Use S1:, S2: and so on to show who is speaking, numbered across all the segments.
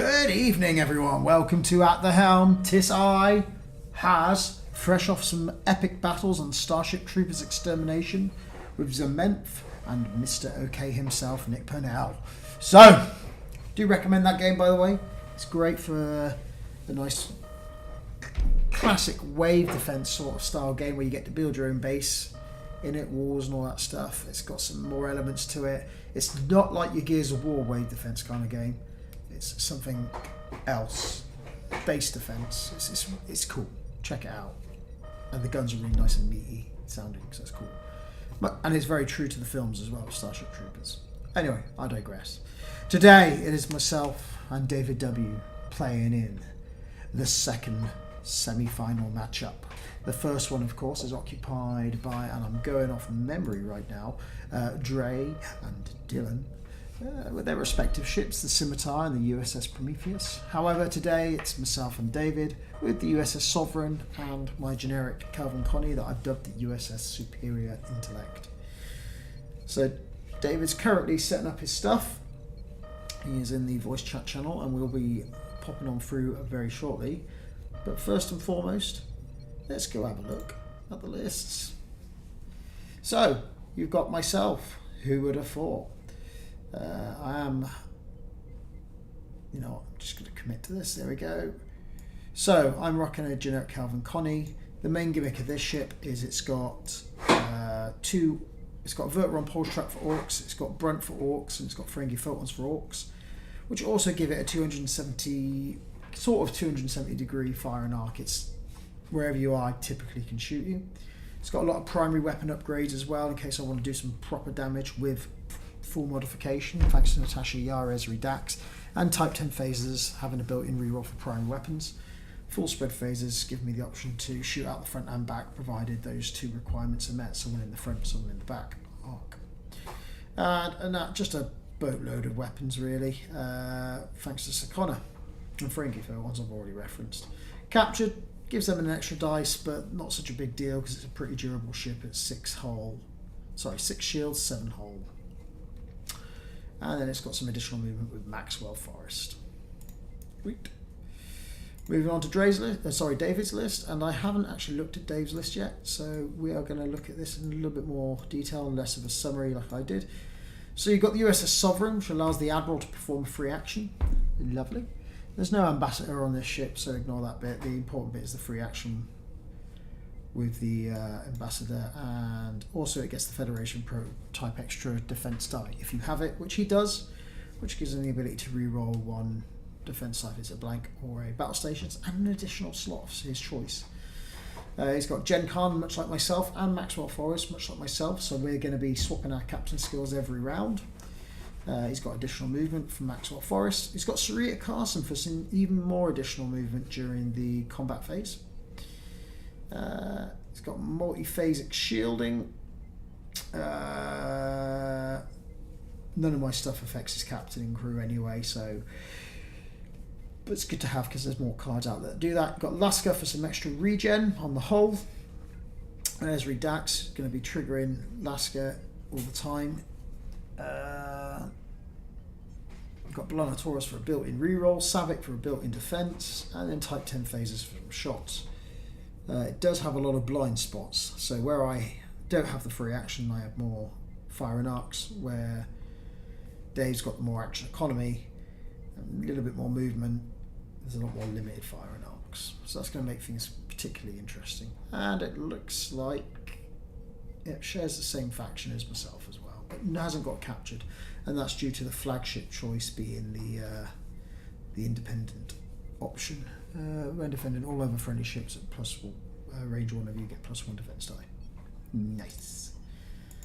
S1: Good evening, everyone. Welcome to At the Helm. Tis I, Has, fresh off some epic battles on Starship Troopers Extermination with Zementh and Mr. OK himself, Nick Purnell. So, do recommend that game, by the way. It's great for the nice classic wave defense sort of style game where you get to build your own base in it, walls and all that stuff. It's got some more elements to it. It's not like your Gears of War wave defense kind of game. It's something else. Base defense. It's cool. Check it out. And the guns are really nice and meaty sounding, so it's cool. And it's very true to the films as well, Starship Troopers. Anyway, I digress. Today it is myself and David W. playing in the second semi-final matchup. The first one, of course, is occupied by, and I'm going off memory right now, Dre and Dylan, with their respective ships, the Scimitar and the USS Prometheus. However, today it's myself and David with the USS Sovereign and my generic Calvin Connie that I've dubbed the USS Superior Intellect. So David's currently setting up his stuff. He is in the voice chat channel and we'll be popping on through very shortly. But first and foremost, let's go have a look at the lists. So, you've got myself. Who would have thought? I'm just going to commit to this. There we go. So, I'm rocking a generic Calvin Connie. The main gimmick of this ship is it's got it's got Verteron pulse track for orcs, it's got Brunt for orcs, and it's got Ferengi photons for orcs, which also give it a 270 degree firing arc. It's wherever you are, typically can shoot you. It's got a lot of primary weapon upgrades as well in case I want to do some proper damage with full modification, thanks to Natasha Yares Redax, and Type 10 phasers having a built-in reroll for primary weapons. Full spread phasers give me the option to shoot out the front and back, provided those two requirements are met, someone in the front, someone in the back arc. And that, just a boatload of weapons really, thanks to Sakona and Ferengi for the ones I've already referenced. Captured gives them an extra dice, but not such a big deal because it's a pretty durable ship. It's 6 shields, 7 hull. And then it's got some additional movement with Maxwell Forest. Sweet. Moving on to David's list, and I haven't actually looked at Dave's list yet, so we are going to look at this in a little bit more detail and less of a summary like I did. So you've got the USS Sovereign, which allows the Admiral to perform a free action. Lovely. There's no ambassador on this ship, so ignore that bit. The important bit is the free action with the ambassador, and also it gets the Federation Prototype extra defense die if you have it, which he does, which gives him the ability to reroll 1 defense die if it's a blank or a battle stations, and an additional slot for his choice. He's got Gen Con, much like myself, and Maxwell Forest, much like myself, so we're going to be swapping our captain skills every round. He's got additional movement from Maxwell Forest. He's got Sarita Carson for some even more additional movement during the combat phase. He's got multi-phasic shielding. None of my stuff affects his captain and crew anyway, so but it's good to have because there's more cards out there that do that. You've got Lasker for some extra regen on the hull. There's Redax, going to be triggering Lasker all the time. You've got Blanotaurus for a built-in reroll, Savick for a built-in defense, and then Type 10 phasers for shots. It does have a lot of blind spots, so where I don't have the free action, I have more firing arcs, where Dave's got the more action economy, a little bit more movement, there's a lot more limited firing arcs. So that's going to make things particularly interesting. And it looks like it shares the same faction as myself as well, but hasn't got captured, and that's due to the flagship choice being the independent option. When defending all other friendly ships at range 1 of you get +1 defense die. Nice.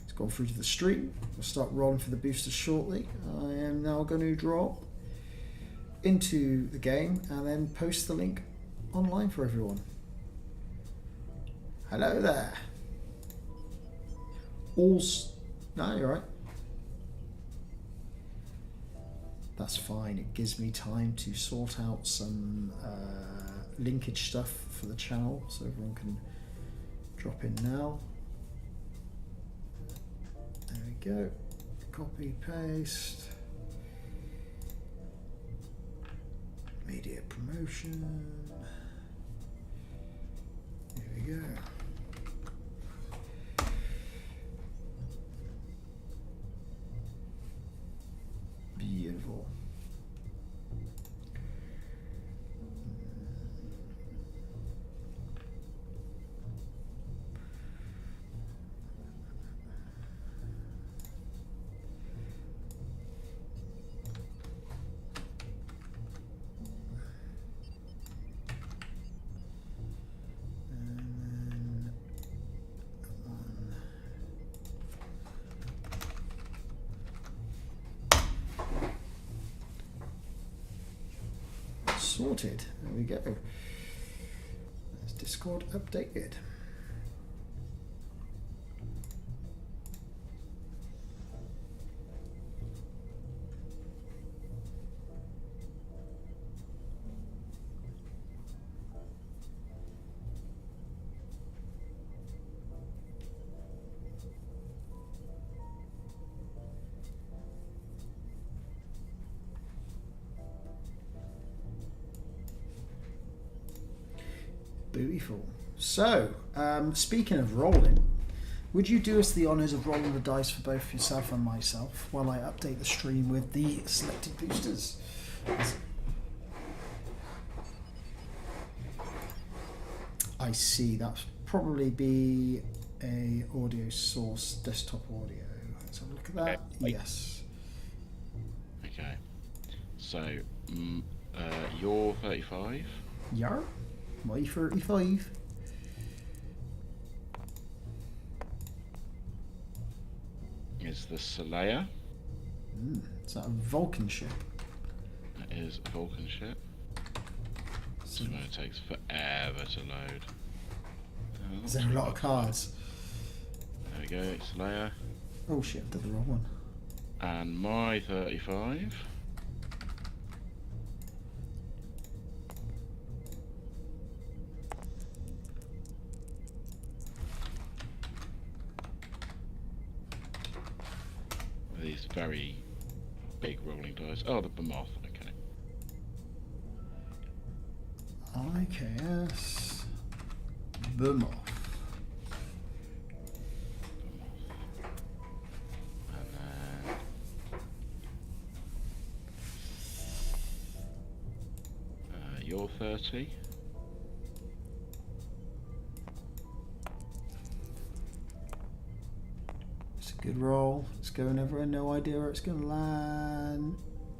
S1: It's gone through to the stream. We'll start rolling for the boosters shortly. I am now going to drop into the game and then post the link online for everyone. Hello there. No, you're right. That's fine. It gives me time to sort out some linkage stuff for the channel so everyone can drop in now. There we go. Copy, paste. Immediate promotion. Here we go. Beautiful. Sorted. There we go. There's Discord updated. Beautiful. So, speaking of rolling, would you do us the honours of rolling the dice for both yourself and myself while I update the stream with the selected boosters? I see. That's probably be a audio source, desktop audio. Let's have a look at that. Yes.
S2: Okay. So, you're 35.
S1: Yeah. My 35.
S2: Is the Slayer.
S1: Is that a Vulcan ship?
S2: That is a Vulcan ship. So it takes forever to load.
S1: Is there a lot of cards?
S2: There we go, Slayer.
S1: Oh shit, I did the wrong one.
S2: And my 35. These very big rolling dice. Oh, the Bemoth, okay.
S1: IKS Bemoth.
S2: And then you're 30.
S1: Good roll. It's going everywhere. No idea where it's going to land.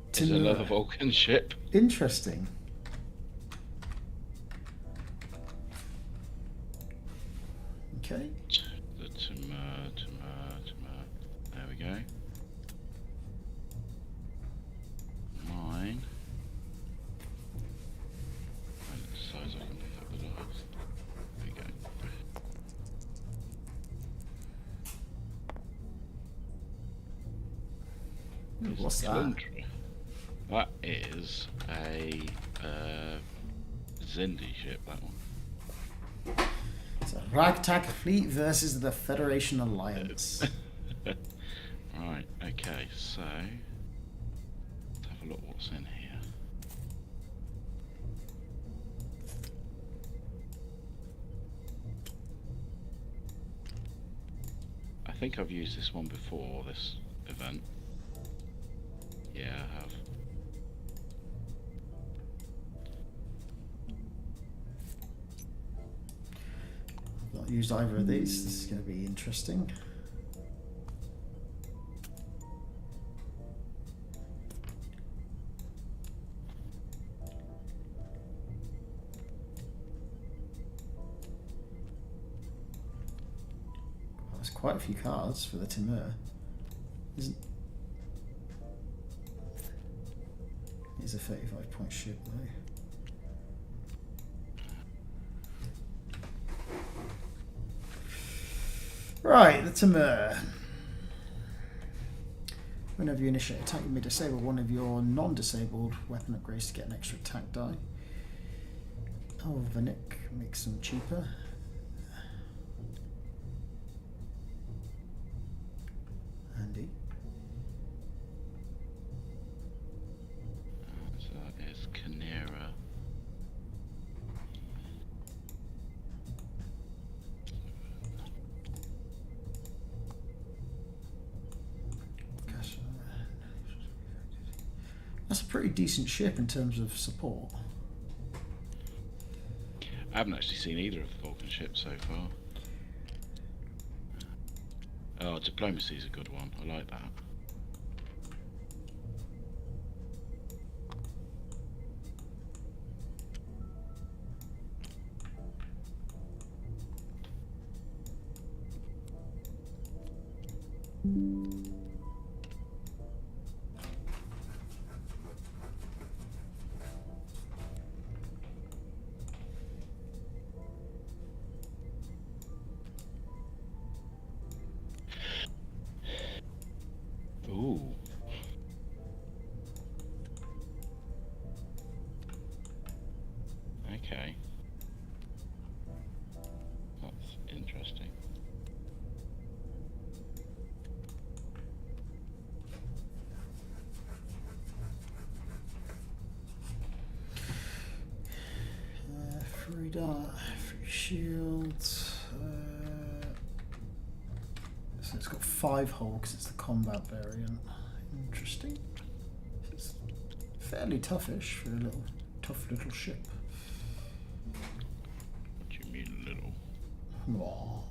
S2: It's another Vulcan ship.
S1: Interesting. Okay.
S2: The Timur. There we go. Mine. And the size I can pick up the dice. There we go.
S1: What's that?
S2: That is a Zindi ship, that one.
S1: It's a ragtag fleet versus the Federation Alliance.
S2: Right, okay, so let's have a look what's in here. I think I've used this one before, this event. Yeah, I have.
S1: I've not used either of these. This is going to be interesting. Well, there's quite a few cards for the Timur. He's a 35-point ship, though. Right, the Timur. Whenever you initiate attack, you may disable one of your non-disabled weapon upgrades to get an extra attack die. Oh, Vanik makes them cheaper. Handy.
S2: So that is Chimera.
S1: pretty decent ship in terms of support.
S2: I haven't actually seen either of the Vulcan ships so far. Oh, diplomacy's a good one. I like that. Ooh. Okay. That's interesting.
S1: Free dart, free shields. So it's got 5 hull because it's the combat variant. Interesting. It's fairly toughish for a tough little ship.
S2: What do you mean, little?
S1: Aww.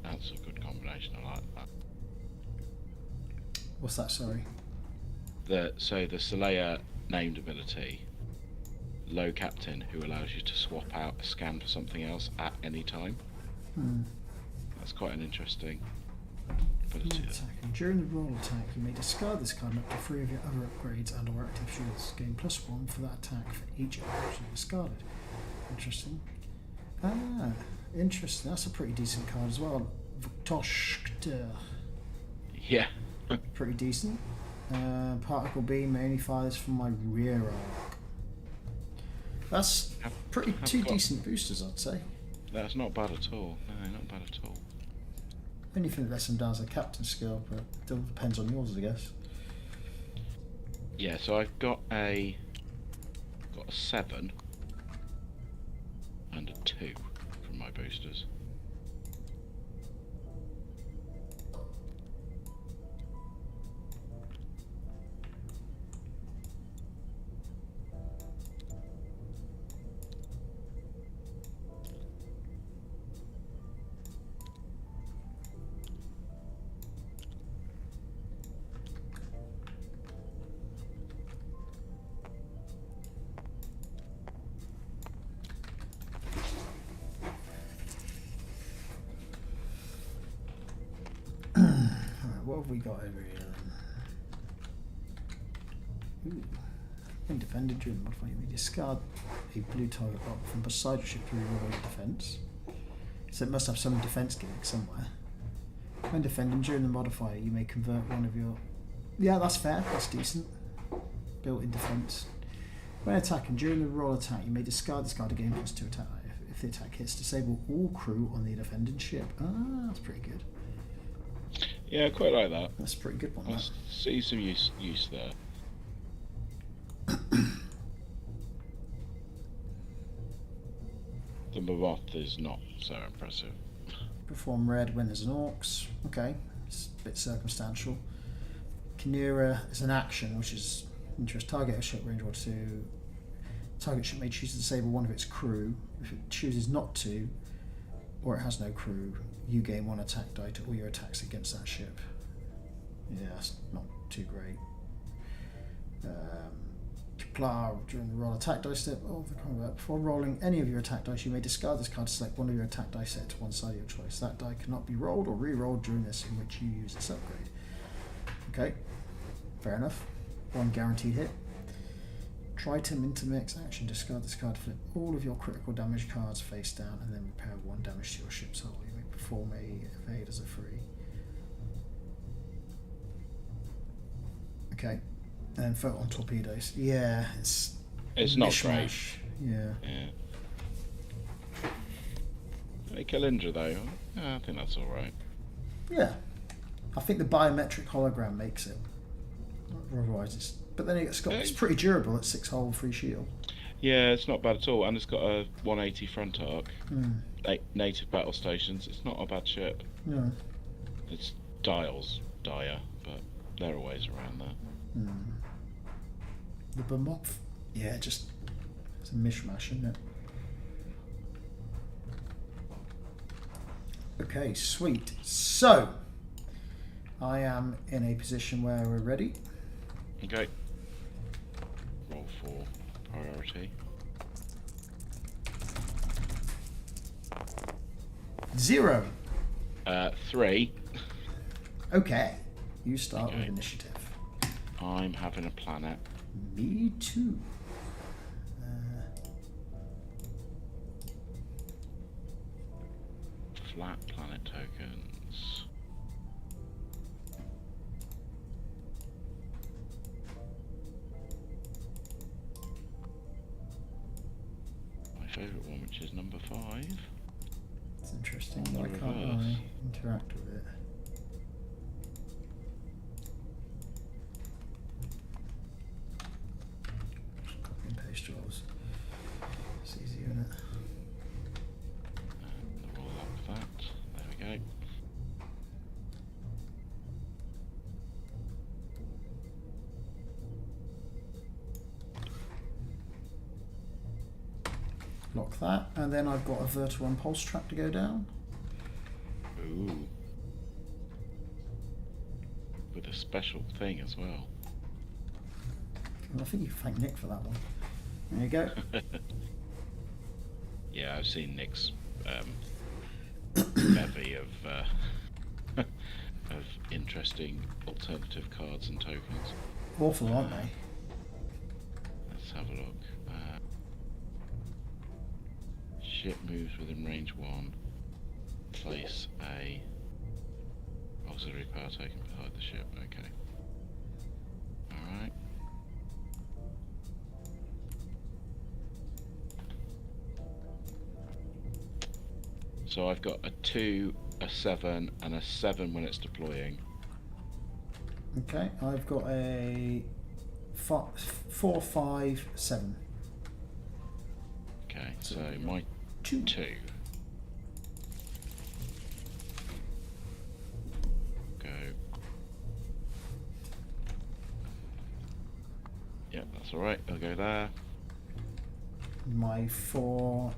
S2: That's a good combination. I like that.
S1: What's that? Sorry.
S2: So the Saleya named ability, low captain, who allows you to swap out a scan for something else at any time. That's quite an interesting ability.
S1: During the roll attack, you may discard this card up to 3 of your other upgrades and or active shields. Gain +1 for that attack for each action discarded. Interesting. Interesting. That's a pretty decent card as well. Vtoshkter.
S2: Yeah.
S1: Pretty decent. Particle beam may only fire this from my rear arc. That's two decent boosters, I'd say.
S2: That's not bad at all. No, not bad at all.
S1: Only thing that lets them down is a captain skill, but it still depends on yours, I guess.
S2: Yeah, so I've got a 7 and a 2 from my boosters.
S1: What have we got over here then? Ooh. When defended during the modifier, you may discard a blue target lock from beside your ship to reroll your defense. So it must have some defense gimmick somewhere. When defending during the modifier, you may convert one of your... Yeah, that's fair. That's decent. Built-in defense. When attacking during the roll attack, you may discard this card again +2 attack. If the attack hits, disable all crew on the defending ship. Ah, that's pretty good.
S2: Yeah, I quite like that.
S1: That's a pretty good one.
S2: I see some use there. The Mavoth is not so impressive.
S1: Perform red when there's an orcs. Okay, it's a bit circumstantial. Kinera is an action, which is interest. Target a ship range 1 to 2. Target ship may choose to disable one of its crew. If it chooses not to, or it has no crew, you gain 1 attack die to all your attacks against that ship. Yeah, that's not too great. Kapla during the roll attack dice step of the combat. Before rolling any of your attack dice, you may discard this card to select one of your attack dice set to one side of your choice. That die cannot be rolled or re-rolled during this in which you use this upgrade. Okay, fair enough. One guaranteed hit. Try to intermix action. Discard this card to flip all of your critical damage cards face down and then repair 1 damage to your ship's hull. You may perform a evade as a free. Okay. And then photon torpedoes. Yeah, it's
S2: not
S1: mishmash.
S2: great. Yeah. Hey, Kalindra though, I think that's all right.
S1: Yeah, I think the biometric hologram makes it. Otherwise, it's pretty durable at 6 hull, 3 shield.
S2: Yeah, it's not bad at all, and it's got a 180 front arc. 8 native battle stations. It's not a bad ship.
S1: No.
S2: Its dial's dire, but there are ways around that.
S1: The Bamov, yeah, it's a mishmash, isn't it? Okay, sweet. So, I am in a position where we're ready.
S2: Okay. Roll for priority.
S1: 0.
S2: 3.
S1: Okay, you start with initiative.
S2: I'm having a planet.
S1: Me too.
S2: Flat planet tokens. My favourite one, which is number 5.
S1: It's interesting.
S2: On the
S1: Why can't
S2: reverse.
S1: I interact with it? Just copy and paste rolls. It's easy, isn't it?
S2: And roll up that. There we go.
S1: Lock that, and then I've got a vertical impulse track to go down.
S2: Ooh. With a special thing as well.
S1: And I think you can thank Nick for that one. There you go.
S2: Yeah, I've seen Nick's bevy of of interesting alternative cards and tokens.
S1: Awful, aren't they?
S2: Let's have a look. Ship moves within range 1. Place a auxiliary power token beside the ship. Okay. Alright. So I've got a 2, a 7, and a 7 when it's deploying.
S1: Okay, I've got a 4, 5, 7.
S2: Okay, so my 2. Go. Yep, that's alright, I'll go there.
S1: My 4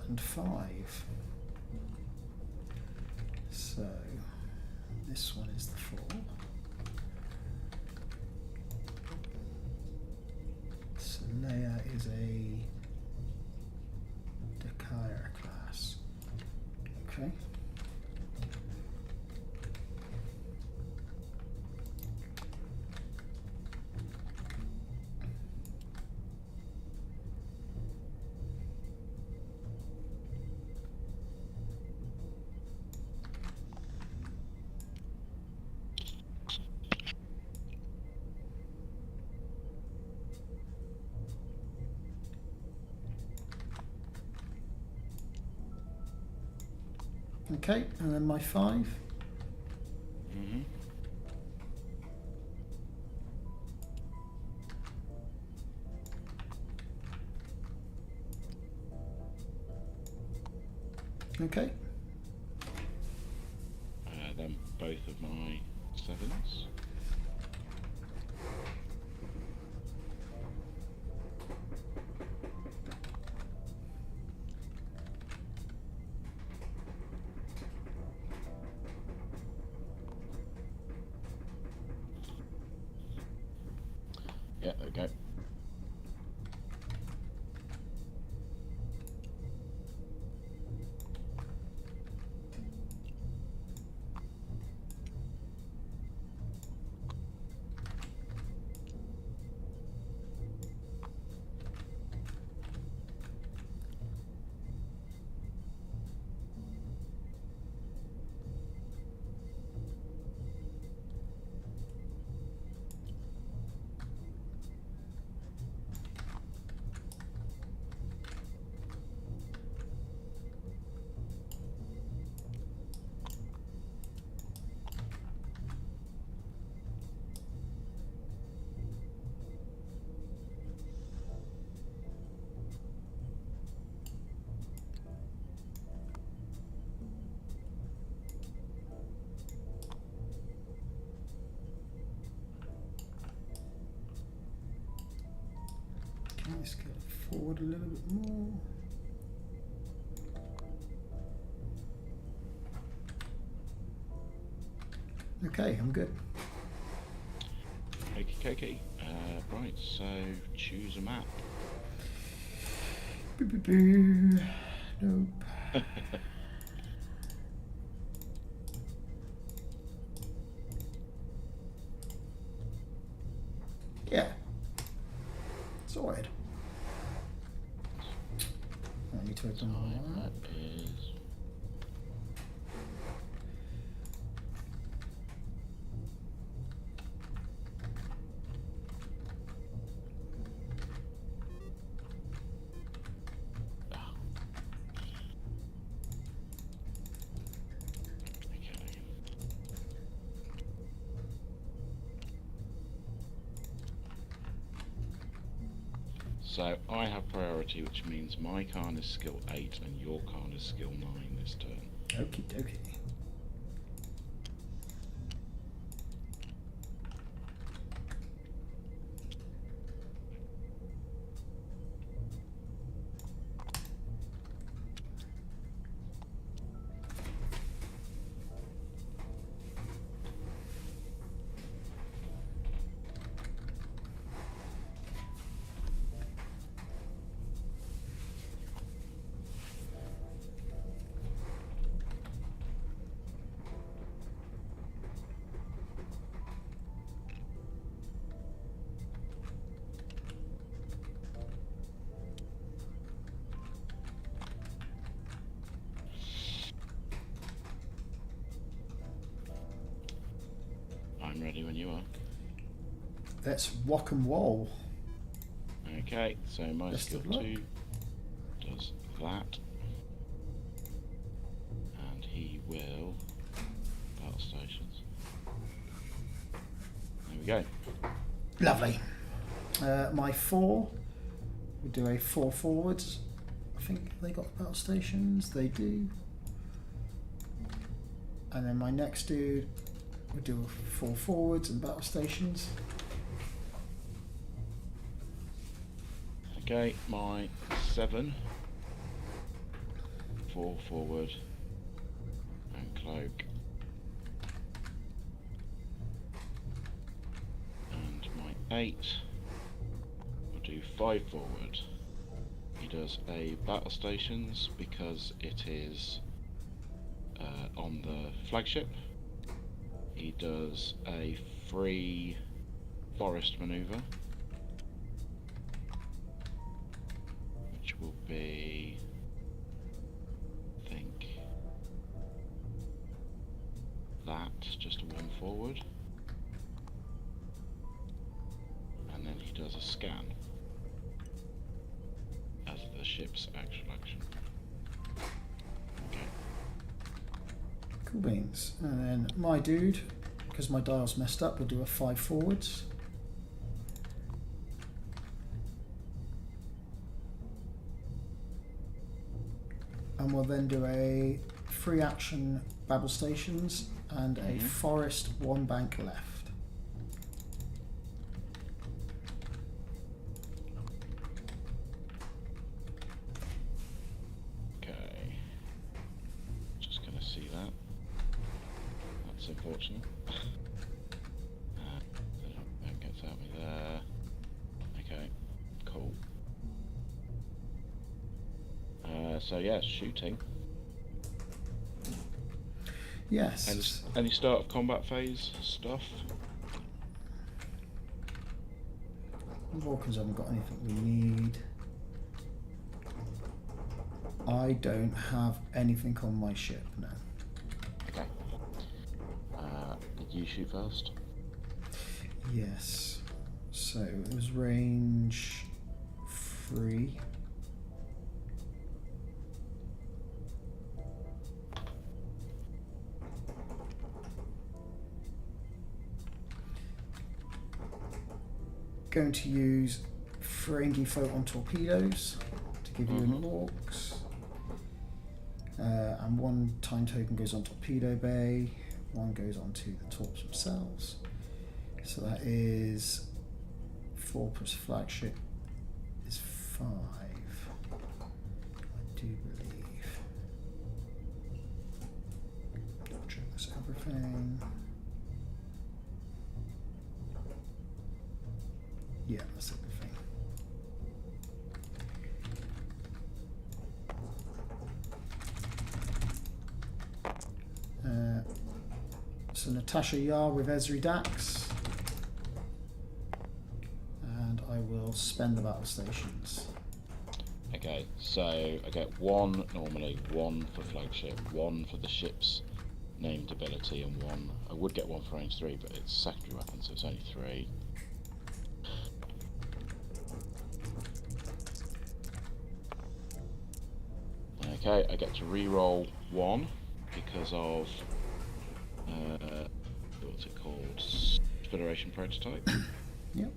S1: and 5. So this one is the 4. So Leia is a Dakar class. Okay. Okay, and then my 5.
S2: Mm-hmm.
S1: Okay.
S2: Then both of my 7s. Yeah, there we go.
S1: Let's go forward a little bit more. Okay, I'm good.
S2: Okay. Right, so choose a map.
S1: Boo, boo, boo. Nope. Yeah. Sorted. I need to open
S2: Time
S1: that.
S2: is so I have priority, which means my Khan is skill 8 and your Khan is skill 9 this turn.
S1: Okie dokie.
S2: I'm ready when you are.
S1: Let's walk and roll.
S2: Okay, so my
S1: Best
S2: skill
S1: of luck.
S2: 2 does that. And he will battle stations. There we go.
S1: Lovely. My 4 will do a 4 forwards. I think they got battle stations. They do. And then my next dude will do a 4 forwards and battle stations.
S2: Okay, my 7, 4 forward and cloak. And my 8 will do 5 forward. He does a battle stations because it is on the flagship. He does a free forest maneuver, which will be, I think, that, just a 1 forward. And then he does a scan as the ship's actual action. Okay.
S1: Cool beans. And then my dude, because my dial's messed up, will do a 5 forwards. And we'll then do a free action battle stations and a forest 1 bank left.
S2: Okay. Just gonna see that. That's unfortunate. That gets out me there. So yeah, shooting.
S1: Yes.
S2: Any start of combat phase stuff?
S1: Vulcans haven't got anything we need. I don't have anything on my ship now.
S2: Okay. Did you shoot first?
S1: Yes. So it was range 3. Going to use Ferengi photon torpedoes to give you an AUX. And one time token goes on torpedo bay, one goes on to the torps themselves. So that is 4 plus flagship is 5, I do believe. Double check this everything. Yeah, that's everything. So Natasha Yar with Esri Dax. And I will spend the battle stations.
S2: Okay, so I get 1 normally, 1 for flagship, 1 for the ship's named ability, and 1. I would get 1 for range 3, but it's secondary weapon, so it's only 3. Okay, I get to re-roll 1 because of what's it called? Federation prototype.
S1: Yep.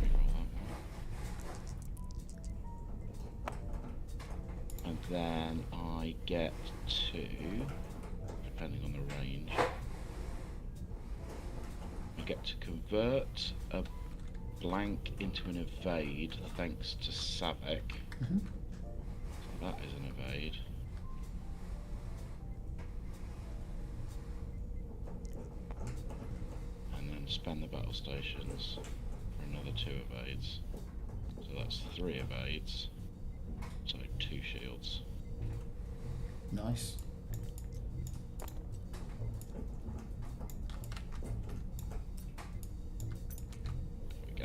S2: Re-roll that one. And then I get to, depending on the range, I get to convert a blank into an evade thanks to Savek.
S1: Mm-hmm.
S2: So that is an evade. And then spend the battle stations for another 2 evades. So that's 3 evades. So 2 shields.
S1: Nice.
S2: There we go.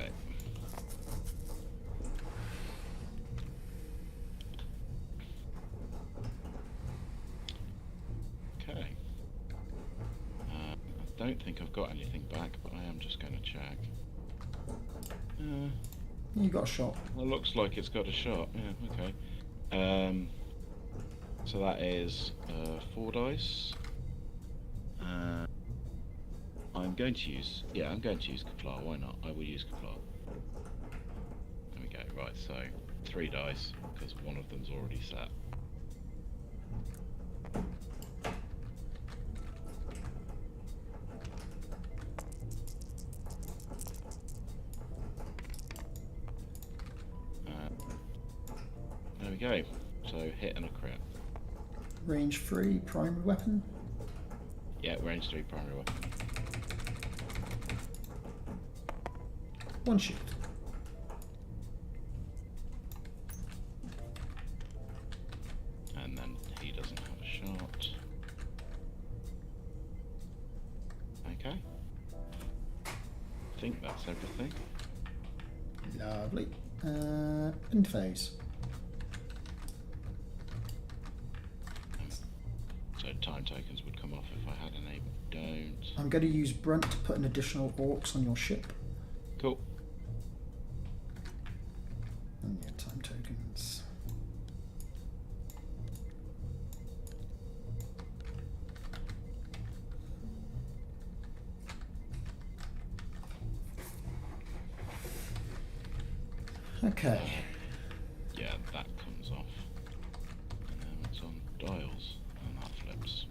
S2: Okay. I don't think I've got anything back, but I am just going to check.
S1: You got a shot.
S2: Well, looks like it's got a shot. Yeah, okay. So that is 4 dice. I'm going to use Kaplar. Why not? I will use Kaplar. There we go. Right. So 3 dice because one of them's already set. There we go. So hit and a crit.
S1: Range 3, primary weapon.
S2: Yeah, range 3 primary weapon.
S1: 1 shield.
S2: And then he doesn't have a shot. Okay. I think that's everything.
S1: Lovely. Interface.
S2: So time tokens would come off if I had any, but don't.
S1: I'm going to use Brunt to put an additional AUX on your ship.
S2: Cool.
S1: And yeah, time tokens. Okay.
S2: Yeah, that comes off. And then it's on dials, and that flips.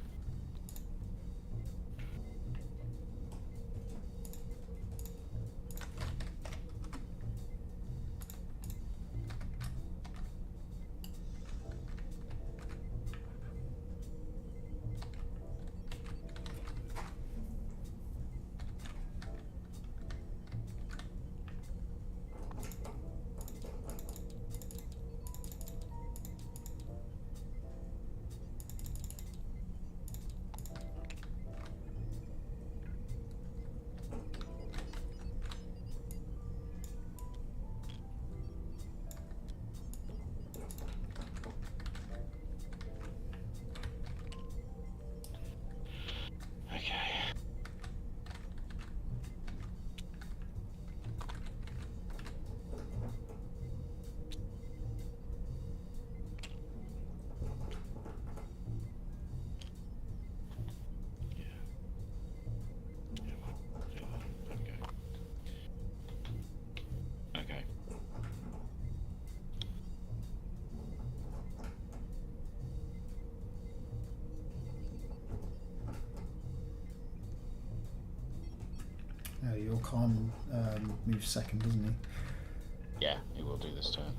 S1: con moves second, doesn't he?
S2: Yeah, he will do this turn.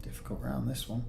S1: Difficult round, this one.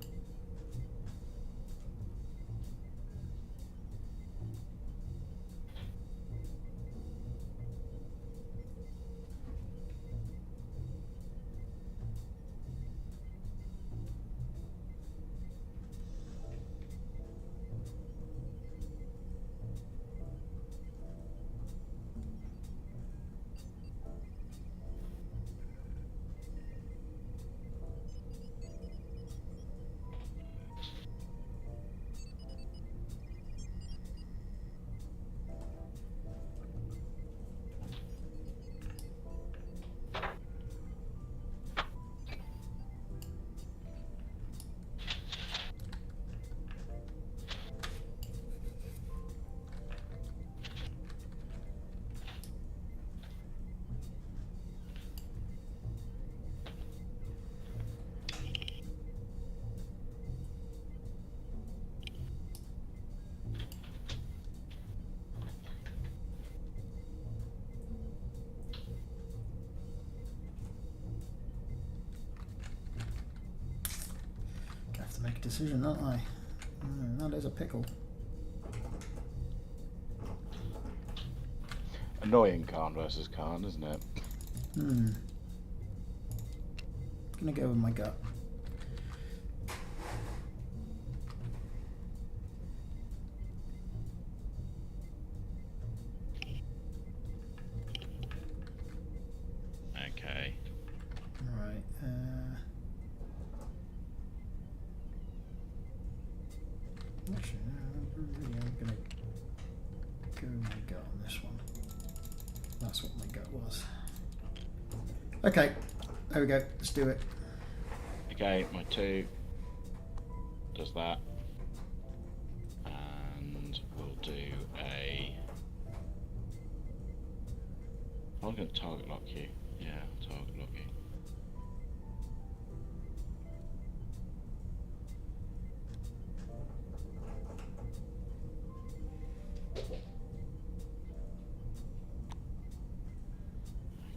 S1: To make a decision, don't I? That is a pickle.
S2: Annoying Khan versus Khan, isn't it?
S1: Gonna go with my gut.
S2: Okay.
S1: Alright, actually, no, I'm gonna go with my gut on this one. That's what my gut was. Okay, there we go. Let's do it.
S2: Okay, my 2 does that. And we'll do a... I'm going to target lock you. Yeah, target lock you.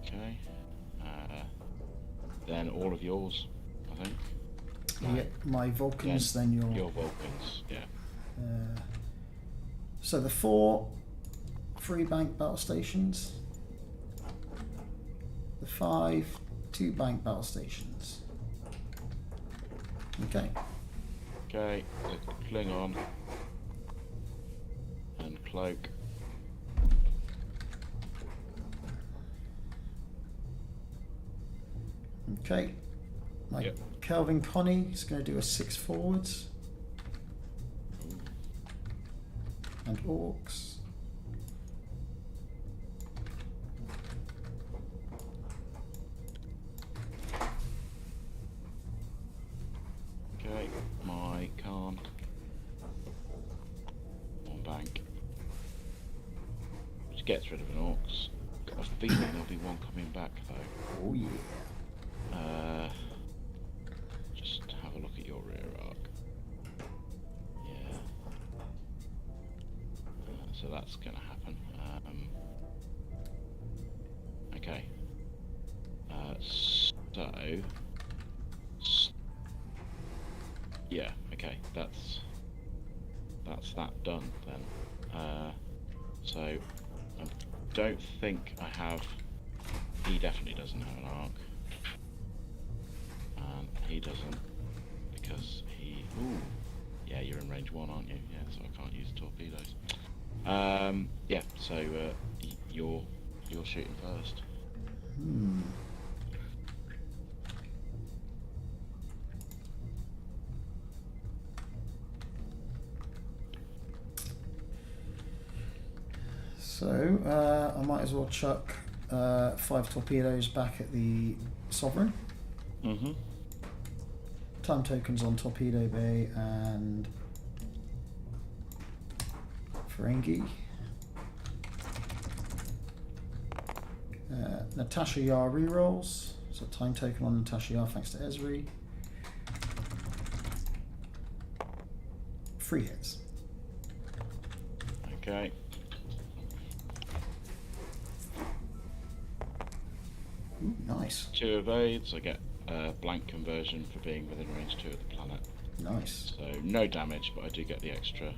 S2: Okay. Then all of yours, I think.
S1: Yeah, my Vulcans, then
S2: your Vulcans, yeah.
S1: So the 4 free bank battle stations, the 5 2 bank battle stations. Okay.
S2: Okay, the Klingon and Cloak.
S1: Okay. My
S2: Yep.
S1: Kelvin Connie is going to do a 6 forwards. And Orcs.
S2: Okay, my Khan. 1 bank. Which gets rid of an Orcs. a feeling there'll be one coming back though.
S1: Oh yeah.
S2: Just have a look at your rear arc. Yeah. So that's going to happen. Okay. Yeah. Okay. That's that done then. So I don't think I have. He definitely doesn't have an arc. And he doesn't because he. Ooh. Yeah, you're in range 1, aren't you? Yeah, so I can't use torpedoes. Yeah. So you're shooting first.
S1: So I might as well chuck 5 torpedoes back at the Sovereign.
S2: Mm-hmm.
S1: Time tokens on Torpedo Bay and Ferengi. Natasha Yar rerolls. So time token on Natasha Yar thanks to Esri. 3 hits.
S2: Okay.
S1: Ooh, nice.
S2: 2 evades. I get blank conversion for being within range 2 of the planet.
S1: Nice.
S2: So no damage, but I do get the extra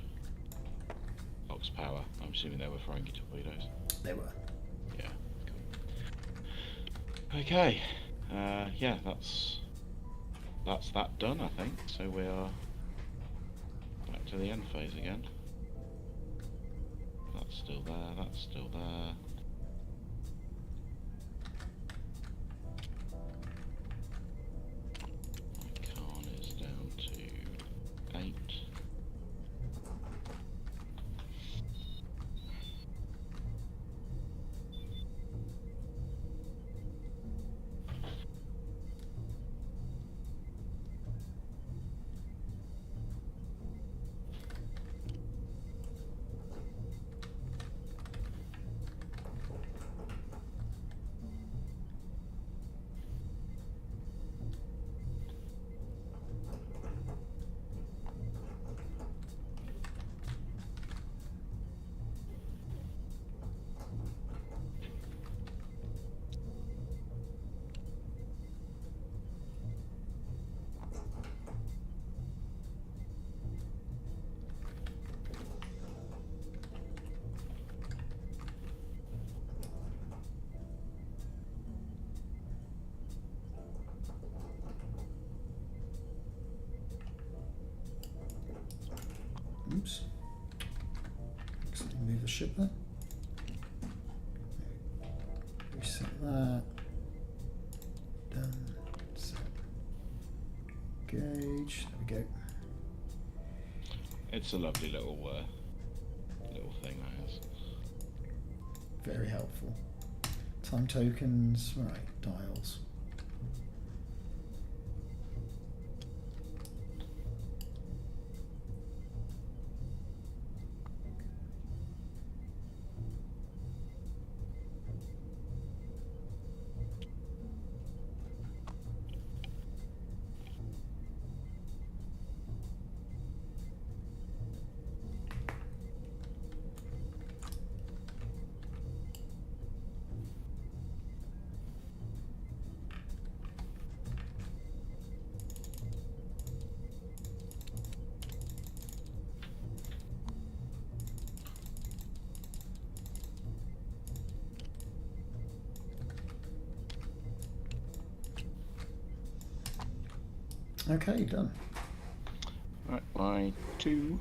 S2: box power. I'm assuming they were Ferengi torpedoes.
S1: They were.
S2: Yeah. Cool. Okay. Yeah, that's that done, I think. So we are back to the end phase again. That's still there. That's still there. Down to 8.
S1: Oops. Move the ship there. Reset that. Done. Set. Gauge. There we go.
S2: It's a lovely little thing, that is.
S1: Very helpful. Time tokens. Right. Dials. Okay, done.
S2: Right, my 2.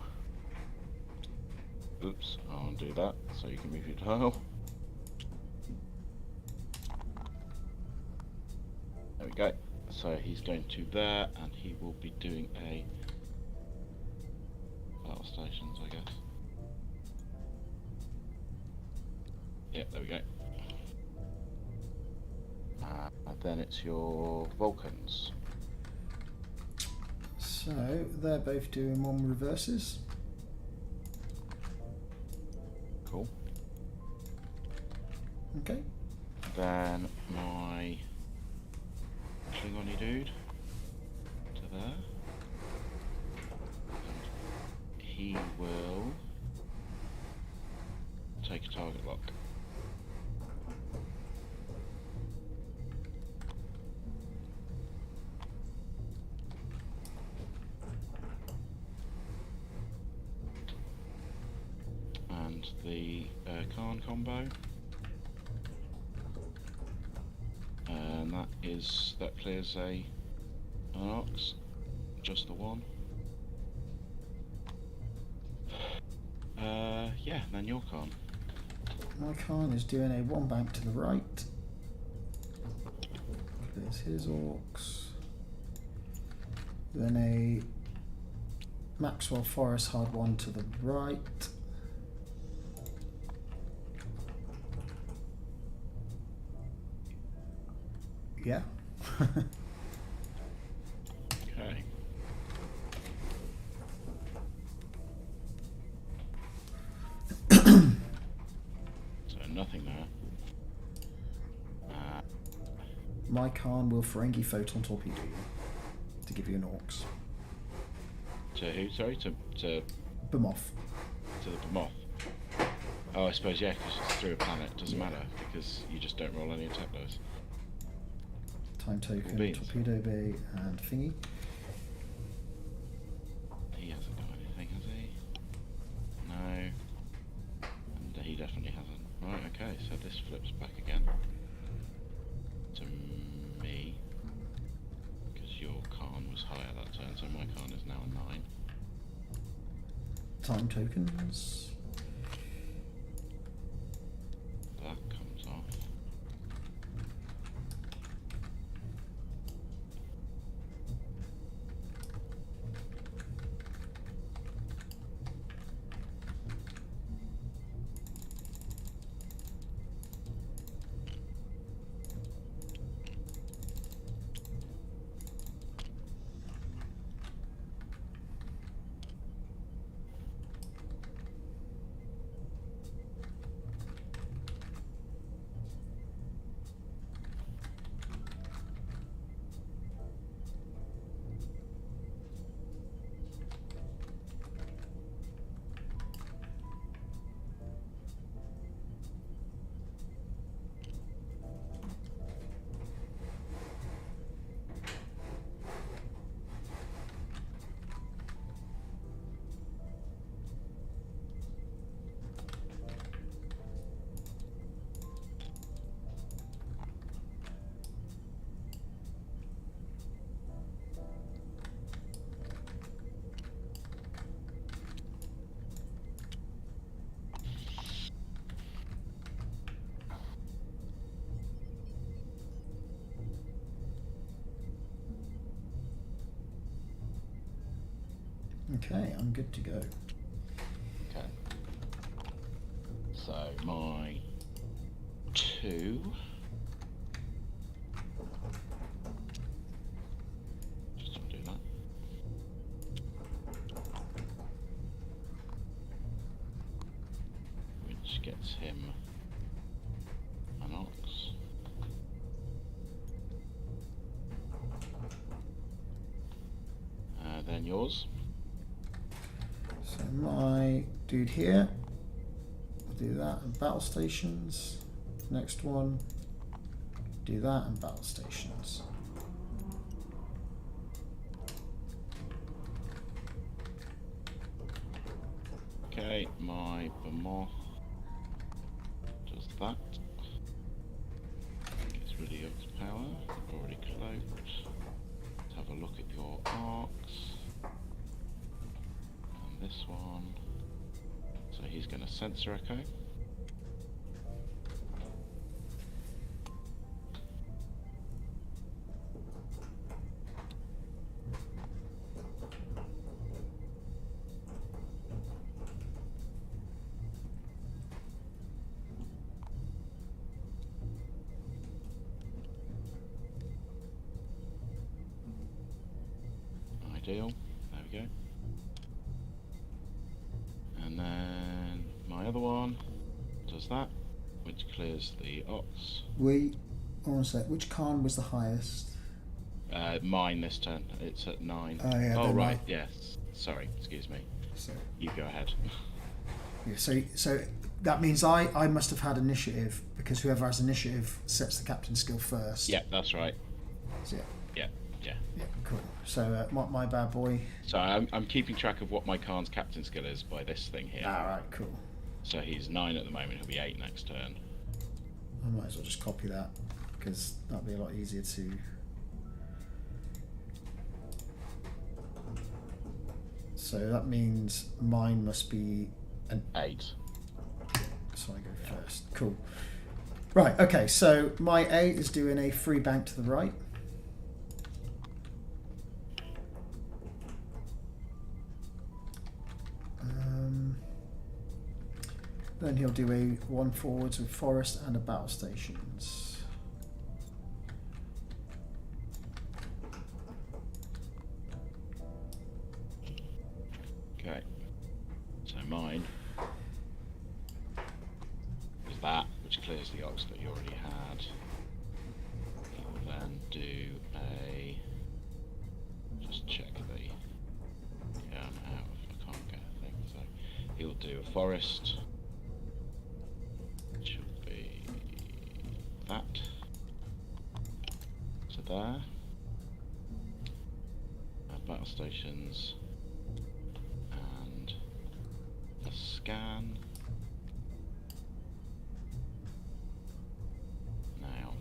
S2: Oops, I'll undo that so you can move your dial. There we go. So he's going to there, and he will be doing a battle stations, I guess. Yep, there we go. And then it's your Vulcans.
S1: So they're both doing 1 reverses.
S2: Cool.
S1: Okay.
S2: Then my Klingon-y dude to there. And he will take a target lock. And the Khan combo. And that clears an Ox, just the one. Yeah, then your Khan.
S1: My Khan is doing a 1 bank to the right. There's his Orcs. Then a Maxwell Forest hard 1 to the right. Yeah.
S2: Okay. So nothing there.
S1: My Khan will Ferengi Photon torpedo you to give you an Orcs.
S2: To who? Sorry, to
S1: Bemoth.
S2: the Bemoth. Oh, I suppose yeah, because it's through a planet. Doesn't matter because you just don't roll any attack dice.
S1: Time token,
S2: Beans.
S1: torpedo bay, and thingy.
S2: He hasn't got anything, has he? No. And he definitely hasn't. Right, okay, so this flips back again. To me. Because your Khan was higher that turn, so my Khan is now a 9.
S1: Time tokens.
S2: That comes off.
S1: Okay, I'm good to go.
S2: Okay. So my 2. Just undo that. Which gets him an Ox. Then yours.
S1: So my dude here, I'll do that and battle stations. Next one, do that and battle stations.
S2: Okay, my Bemoth does that. Gets rid of your power, already cloaked. Let's have a look at your arcs. And this one. So he's going to sensor echo. Ideal. There we go. And then my other one does that. which clears the Ox.
S1: Hold on a sec. Which Khan was the highest?
S2: Mine this turn. It's at 9.
S1: Oh, yeah,
S2: oh
S1: then
S2: right, yes. Sorry, excuse me.
S1: So,
S2: You go ahead.
S1: yeah, so that means I must have had initiative, because whoever has initiative sets the captain skill first.
S2: Yeah, that's right.
S1: So,
S2: Yeah.
S1: yeah, cool. So my bad boy.
S2: So I'm keeping track of what my Khan's captain skill is by this thing here.
S1: Alright, cool.
S2: So he's 9 at the moment, he'll be 8 next turn.
S1: I might as well just copy that, because that'll be a lot easier to... So that means mine must be an
S2: 8.
S1: So I go first. Cool. Right, okay, so my 8 is doing a free bank to the right. Then he'll do a 1 forwards with forest and a battle stations.
S2: Okay. So mine is that, which clears the Ox that you already had. He'll then do a... Just check the... Yeah, I'm out. I can't get a thing. So he'll do a forest. Which will be that. So there. Battle stations. And a scan. Now.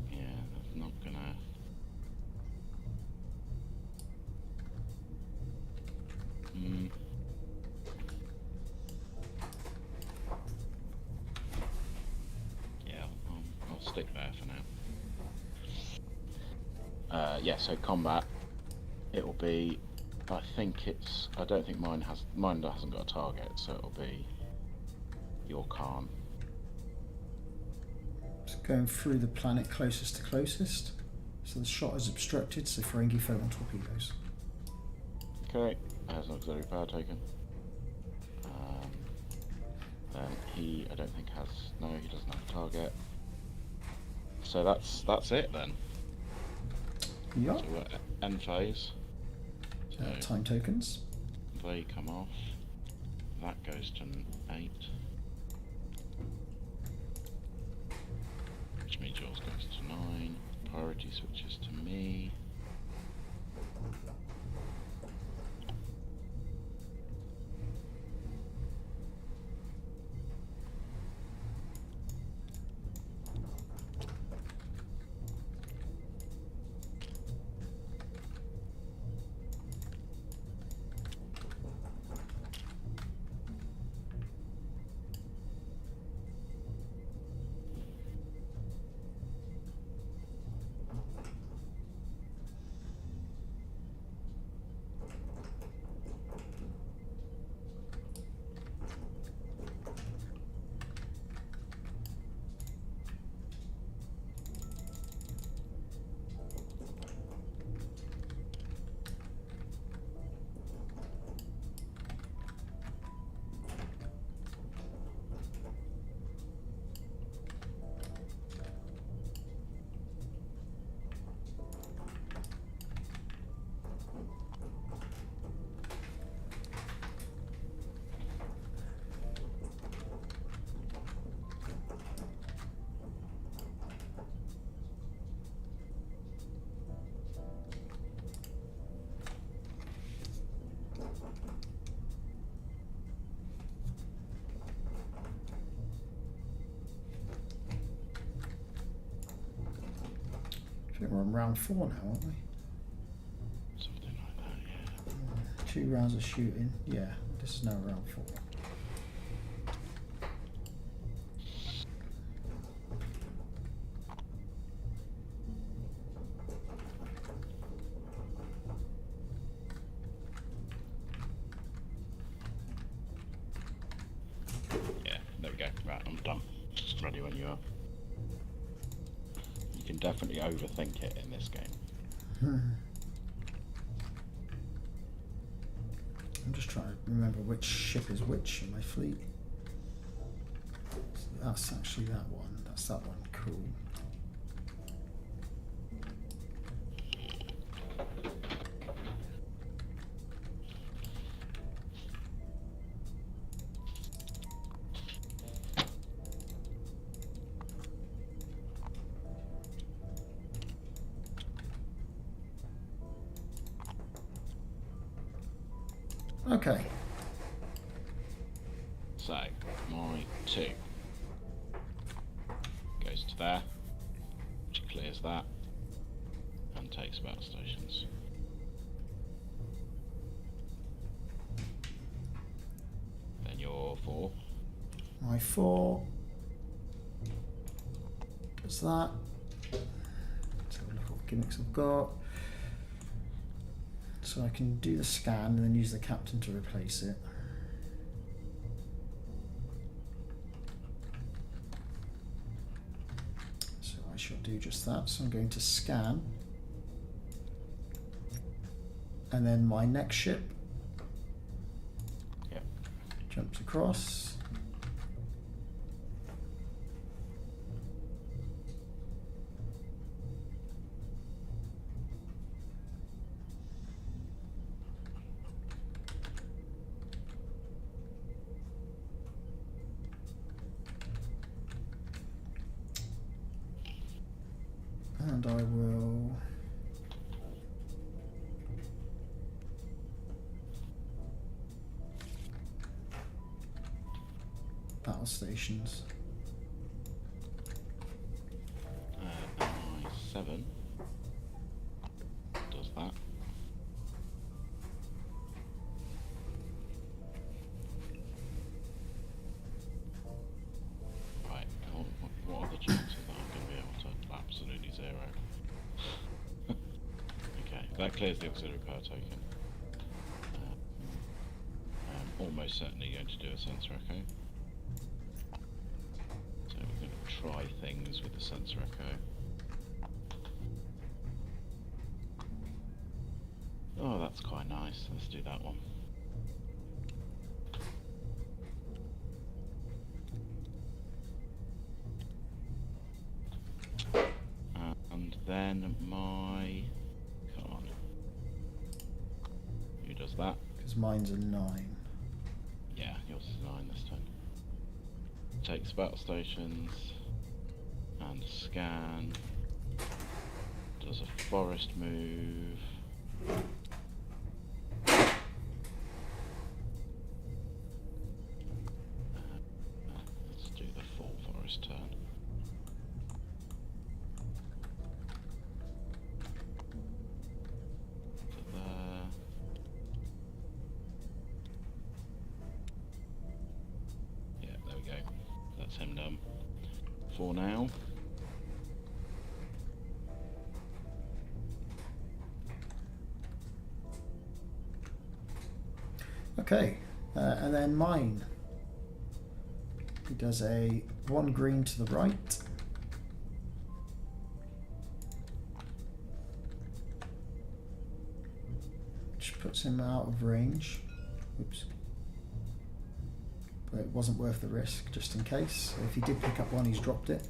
S2: Yeah, that's not gonna... Yeah, I'll stick there for now. Yeah, so combat, it will be, I think it's, I don't think mine hasn't got a target, so it'll be your Khan.
S1: Just going through the planet closest to closest. So the shot is obstructed, so Ferengi photon torpedoes.
S2: Okay, has an auxiliary power token. Then he, I don't think has, no, he doesn't have a target. So that's it then.
S1: Yeah.
S2: So we're at end phase. So
S1: Time tokens.
S2: they come off. That goes to 8. Which means yours goes to 9. Priority switches to me.
S1: I think we're on round 4 now, aren't we?
S2: Something like that, yeah.
S1: 2 rounds of shooting. Yeah, this is now round 4.
S2: Yeah, there we go. Right, I'm done. Just ready when you are. You can definitely overthink it in this game.
S1: I'm just trying to remember which ship is which in my fleet. So that's actually that one. That's that one. Cool. Okay.
S2: So, my 2 goes to there, which clears that, and takes battle stations. Then your 4.
S1: My 4 does that. Let's have a look at what gimmicks I've got. So I can do the scan and then use the captain to replace it. So I shall do just that. So I'm going to scan. And then my next ship jumps across. And I will battle stations.
S2: My 7 does that. Right, what are the chances that I'm going to be able to? Absolutely 0. Okay, that clears the auxiliary power token. I'm almost certainly going to do a sensor echo. So we're going to try things with the sensor echo. Oh, that's quite nice. Let's do that one. And then my... Come on. Who does that?
S1: Because mine's a 9.
S2: Yeah, yours is 9 this time. Takes battle stations and scan. Does a forest move. Let's do the full forest turn. To there. Yeah, there we go. That's him done. For now.
S1: Okay, and then mine. He does a 1 green to the right. Which puts him out of range. Oops. But it wasn't worth the risk, just in case. So if he did pick up 1, he's dropped it.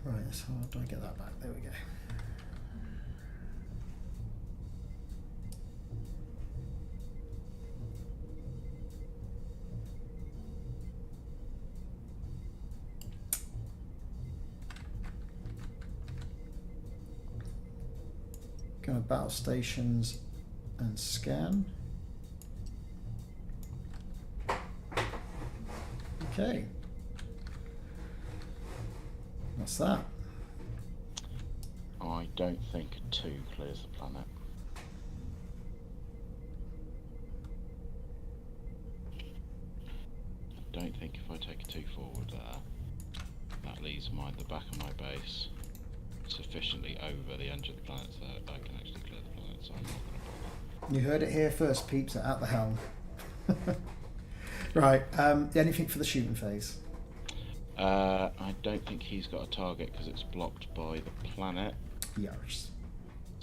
S1: Right, so how do I get that back? There we go. Go to battle stations and scan. Okay. What's that?
S2: I don't think 2 clears the planet. I don't think if I take a 2 forward there, that leaves the back of my base sufficiently over the edge of the planet so that I can actually clear the planet, so I'm not going to bother.
S1: You heard it here first, peeps, at the helm. Right, anything for the shooting phase?
S2: I don't think he's got a target because it's blocked by the planet.
S1: Yes.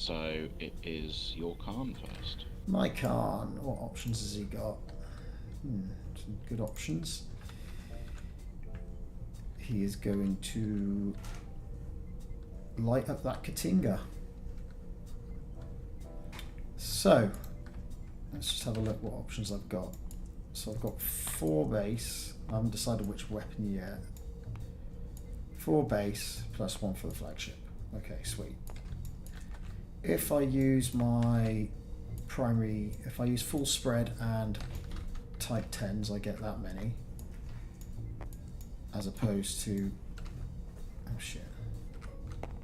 S2: So it is your Khan first.
S1: My Khan. What options has he got? Some good options. He is going to light up that Katinga. So let's just have a look what options I've got. So I've got 4 base. I haven't decided which weapon yet. 4 base plus 1 for the flagship. Okay, sweet. If I use my primary, if I use full spread and type 10s, I get that many. As opposed to, oh shit,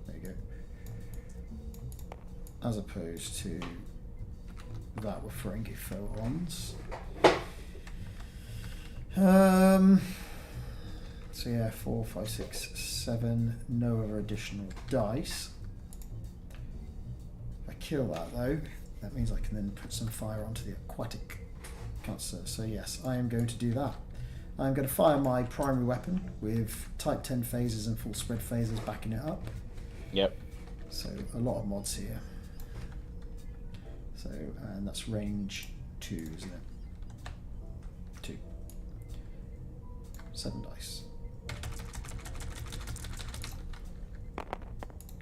S1: there you go. As opposed to that with Ferengi photons. So yeah, 4, 5, 6, 7, no other additional dice. If I kill that though, that means I can then put some fire onto the aquatic cancer. So yes, I am going to do that. I'm going to fire my primary weapon with type 10 phases and full spread phases backing it up.
S2: Yep.
S1: So a lot of mods here. So, and that's range 2, isn't it? 2. 7 dice.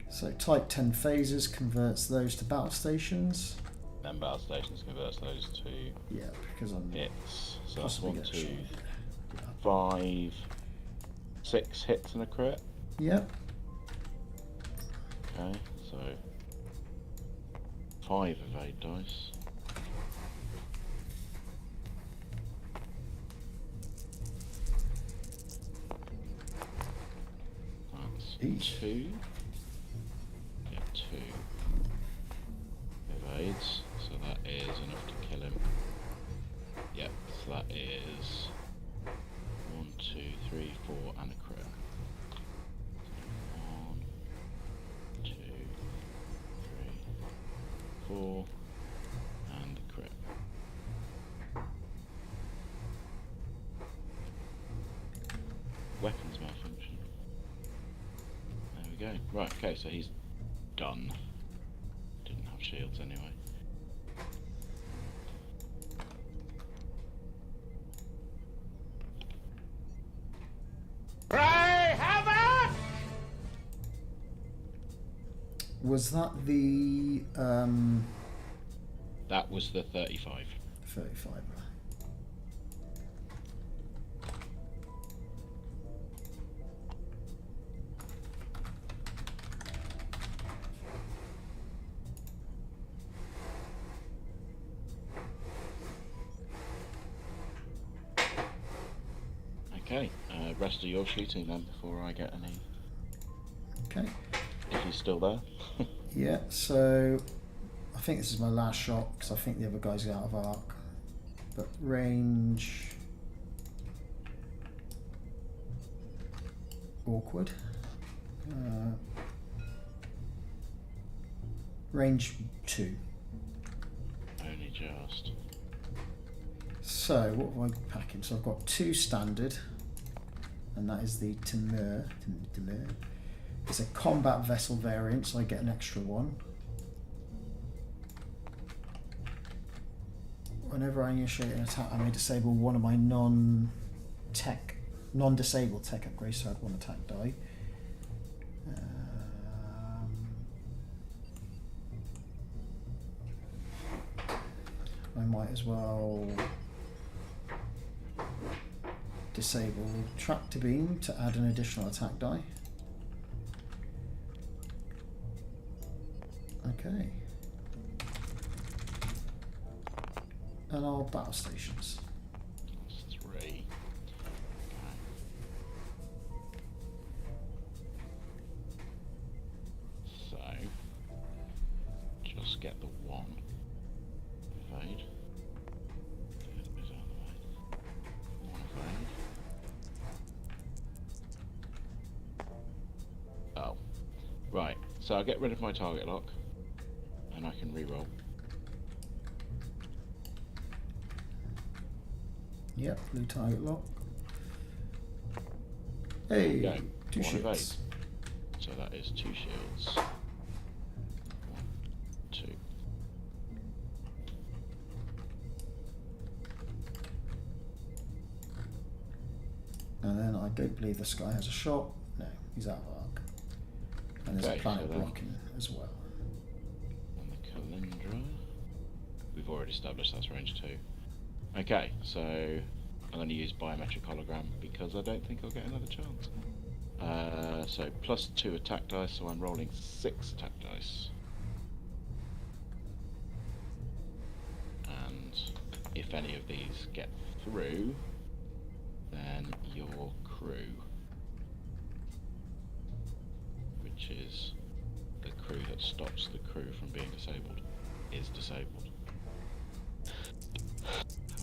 S1: So type 10 phases converts those to battle stations.
S2: Then battle stations converts those to
S1: Yeah, because I'm
S2: hits. So that's
S1: possibly
S2: 1,
S1: get
S2: 2,
S1: shot.
S2: 5, 6 hits and a crit.
S1: Yep.
S2: Okay, so 5 evade dice. That's
S1: Eesh.
S2: 2. Yeah, 2 evades, so that is enough to kill him. Yep, so that is 1, 2, 3, 4, and a crit. So 1, 2, 3, 4, and a crit. Weapons malfunction. There we go. Right, okay, so he's done. Didn't have shields anyway.
S1: Was that the
S2: That was the 35.
S1: 35?
S2: Okay, rest of your shooting then before I get any.
S1: Okay.
S2: If he's still there.
S1: Yeah, so I think this is my last shot because I think the other guy's out of arc. But range awkward. Range 2.
S2: Only just.
S1: So what am I packing? So I've got 2 standard, and that is the Timur. It's a combat vessel variant, so I get an extra 1. Whenever I initiate an attack, I may disable one of my non-disabled tech upgrades, so I have 1 attack die. I might as well disable tractor beam to add an additional attack die. Okay. And our battle stations.
S2: That's 3. Okay. So, just get the 1. Evade. Get those out of the way. 1 evade. Oh. Right, so I'll get rid of my target lock. And I can re-roll.
S1: Yep, blue target lock. Hey,
S2: Go.
S1: 2
S2: 1 evade.
S1: shields.
S2: So that is 2 shields. 1,
S1: don't believe this guy has a shot. No, he's out of arc. And there's a planet blocking as well.
S2: On the Calendra. We've already established that's range 2. Okay, so I'm going to use biometric hologram because I don't think I'll get another chance. So +2 attack dice, so I'm rolling 6 attack dice. And if any of these get through, then your crew, which is the crew that stops the crew from being disabled, is disabled.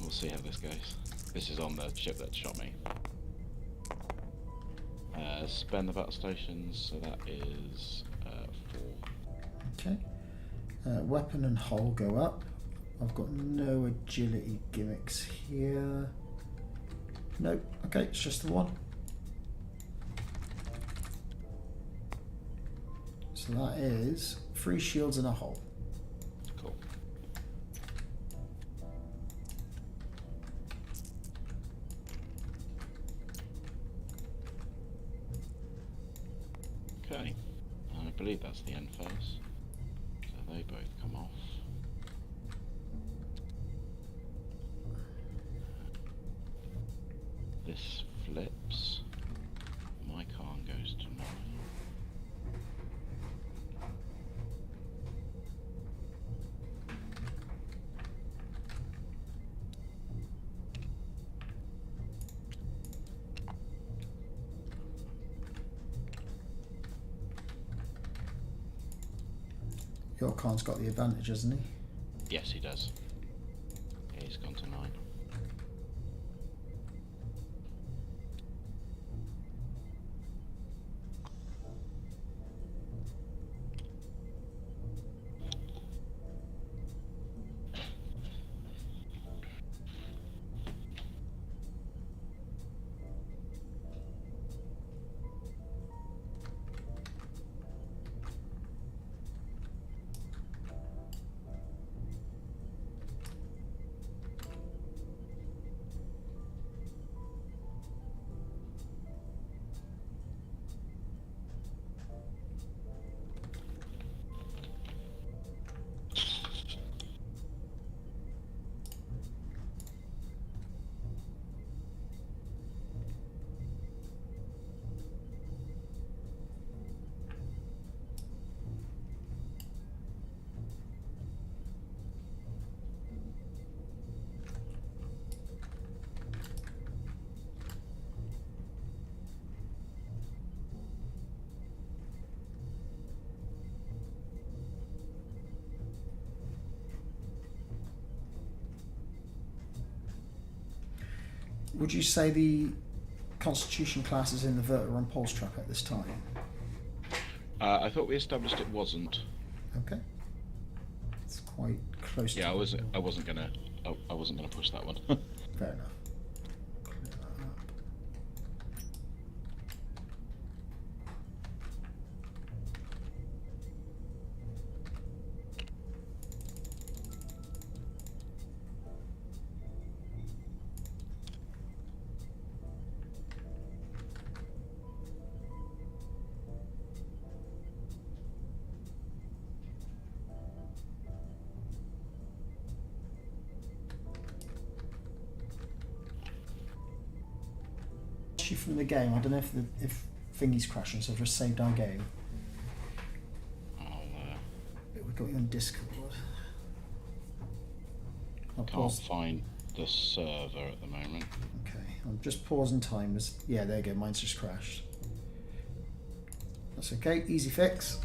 S2: We'll see how this goes. This is on the ship that shot me. Spend the battle stations, so that is 4.
S1: Okay. Weapon and hull go up. I've got no agility gimmicks here. Nope. Okay, it's just the one. So that is 3 shields and a hull.
S2: Cool. Okay. I believe that's the end phase. So they both come off. This flips. My car goes to 9.
S1: Your Khan's got the advantage, hasn't he?
S2: Yes, he does. He's gone to 9.
S1: Would you say the Constitution class is in the vertical and pulse trap at this time?
S2: I thought we established it wasn't.
S1: Okay. It's quite close.
S2: Yeah,
S1: to
S2: I wasn't gonna push that one.
S1: Fair enough. Clear that up. From the game, I don't know if thingy's crashing, so I've just saved our game. We've got you on Discord.
S2: Can't find the server at the moment.
S1: Okay, I'm just pausing timers. Yeah, there you go. Mine's just crashed. That's okay. Easy fix.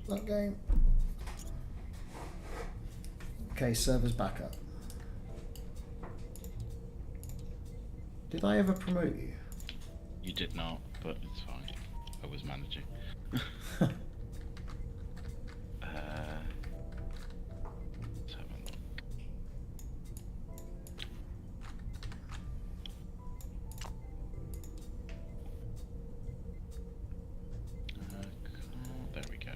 S1: That game. Okay, server's back up. Did I ever promote you?
S2: You did not, but it's fine. I was managing. Let's have a look. There we go.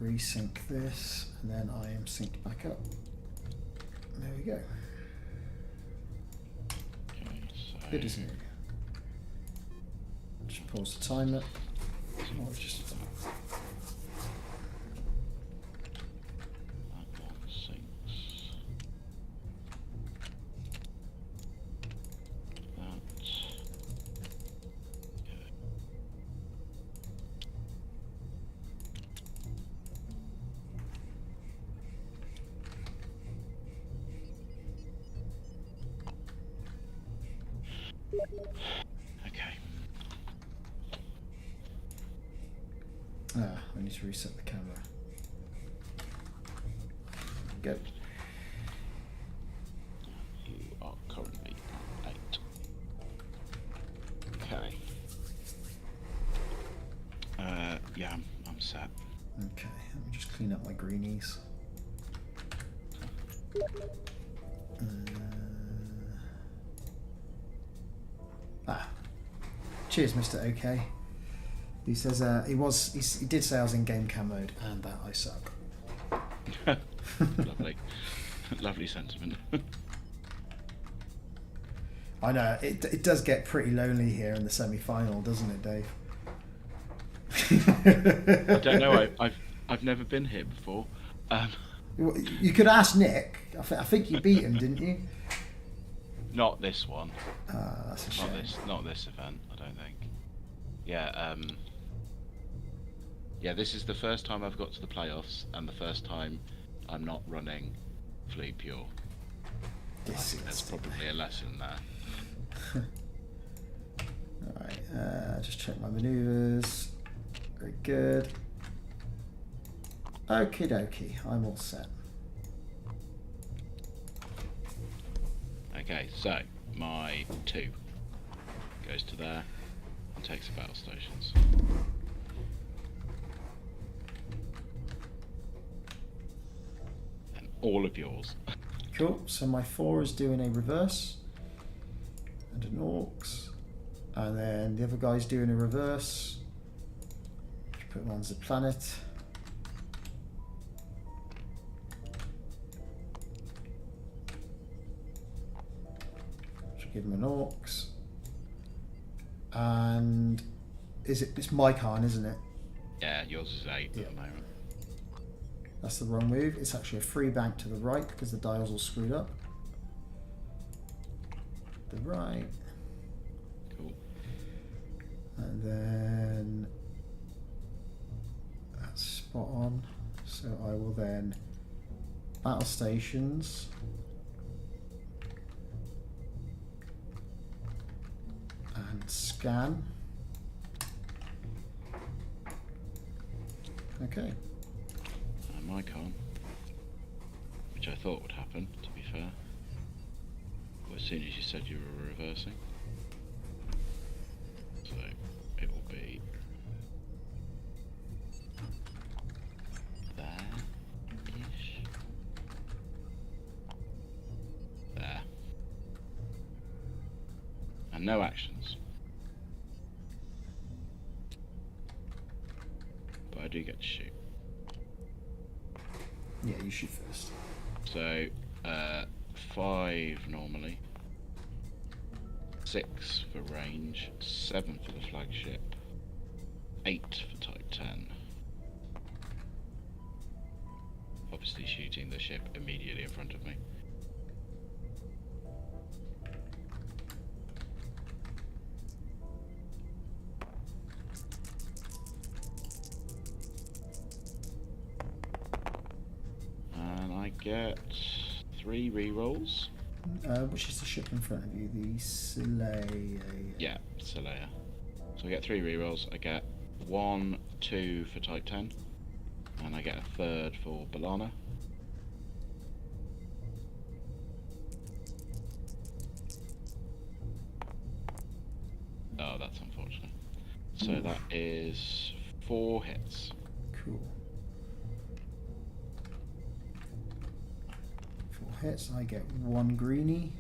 S1: resync this, and then I am synced back up. There we go.
S2: Okay, so
S1: Good, isn't it? Just pause the timer. Or just
S2: that one syncs. That. Okay. Okay.
S1: I need to reset the camera. Go.
S2: You are currently at 8. Okay. Yeah, I'm set.
S1: Okay, let me just clean up my greenies. Cheers, Mr. OK. He says he did say I was in game cam mode and that I suck.
S2: Lovely. Lovely sentiment.
S1: I know, it does get pretty lonely here in the semi-final, doesn't it, Dave?
S2: I don't know. I've never been here before.
S1: You could ask Nick. I think you beat him, didn't you?
S2: Not this one.
S1: That's a shame.
S2: Not this event. I don't think. Yeah. Yeah. This is the first time I've got to the playoffs, and the first time I'm not running Fleet Pure. I think there's probably a lesson there.
S1: Alright, just check my maneuvers. Very good. Okie dokie, I'm all set.
S2: Okay, so my 2 goes to there and takes the battle stations. And all of yours.
S1: Cool, so my 4 is doing a reverse and an orcs, and then the other guy's doing a reverse. Put him on the planet. Should give him an orcs. And it's my Khan, isn't it?
S2: Yeah, yours is 8
S1: Yeah.
S2: at the moment.
S1: That's the wrong move. It's actually a free bank to the right because the dial's all screwed up. The right.
S2: Cool.
S1: And then that's spot on. So I will then battle stations. And scan. Okay.
S2: And my con, which I thought would happen, to be fair. Well, as soon as you said you were reversing. So it will be there-ish. There. And no actions. But I do get to shoot.
S1: Yeah, you shoot first.
S2: So, 5 normally, 6 for range, 7 for the flagship, 8 for type 10. Obviously shooting the ship immediately in front of me. Get 3 rerolls.
S1: Which is the ship in front of you? The Slayer.
S2: Yeah, Slayer. So I get 3 rerolls. I get 1, 2 for type 10, and I get a 3rd for Balana. Oh, that's unfortunate. So that is 4 hits.
S1: Cool. 4 hits. I get 1 greenie.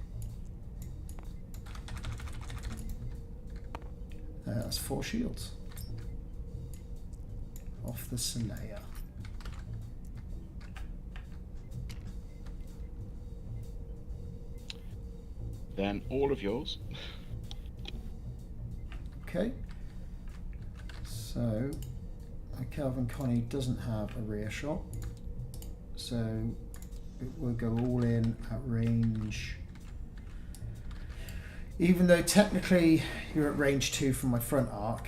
S1: That's 4 shields. Off the Slayer.
S2: Then all of yours.
S1: Okay. So, Calvin Connie doesn't have a rear shot, so it will go all in at range. Even though technically you're at range 2 from my front arc,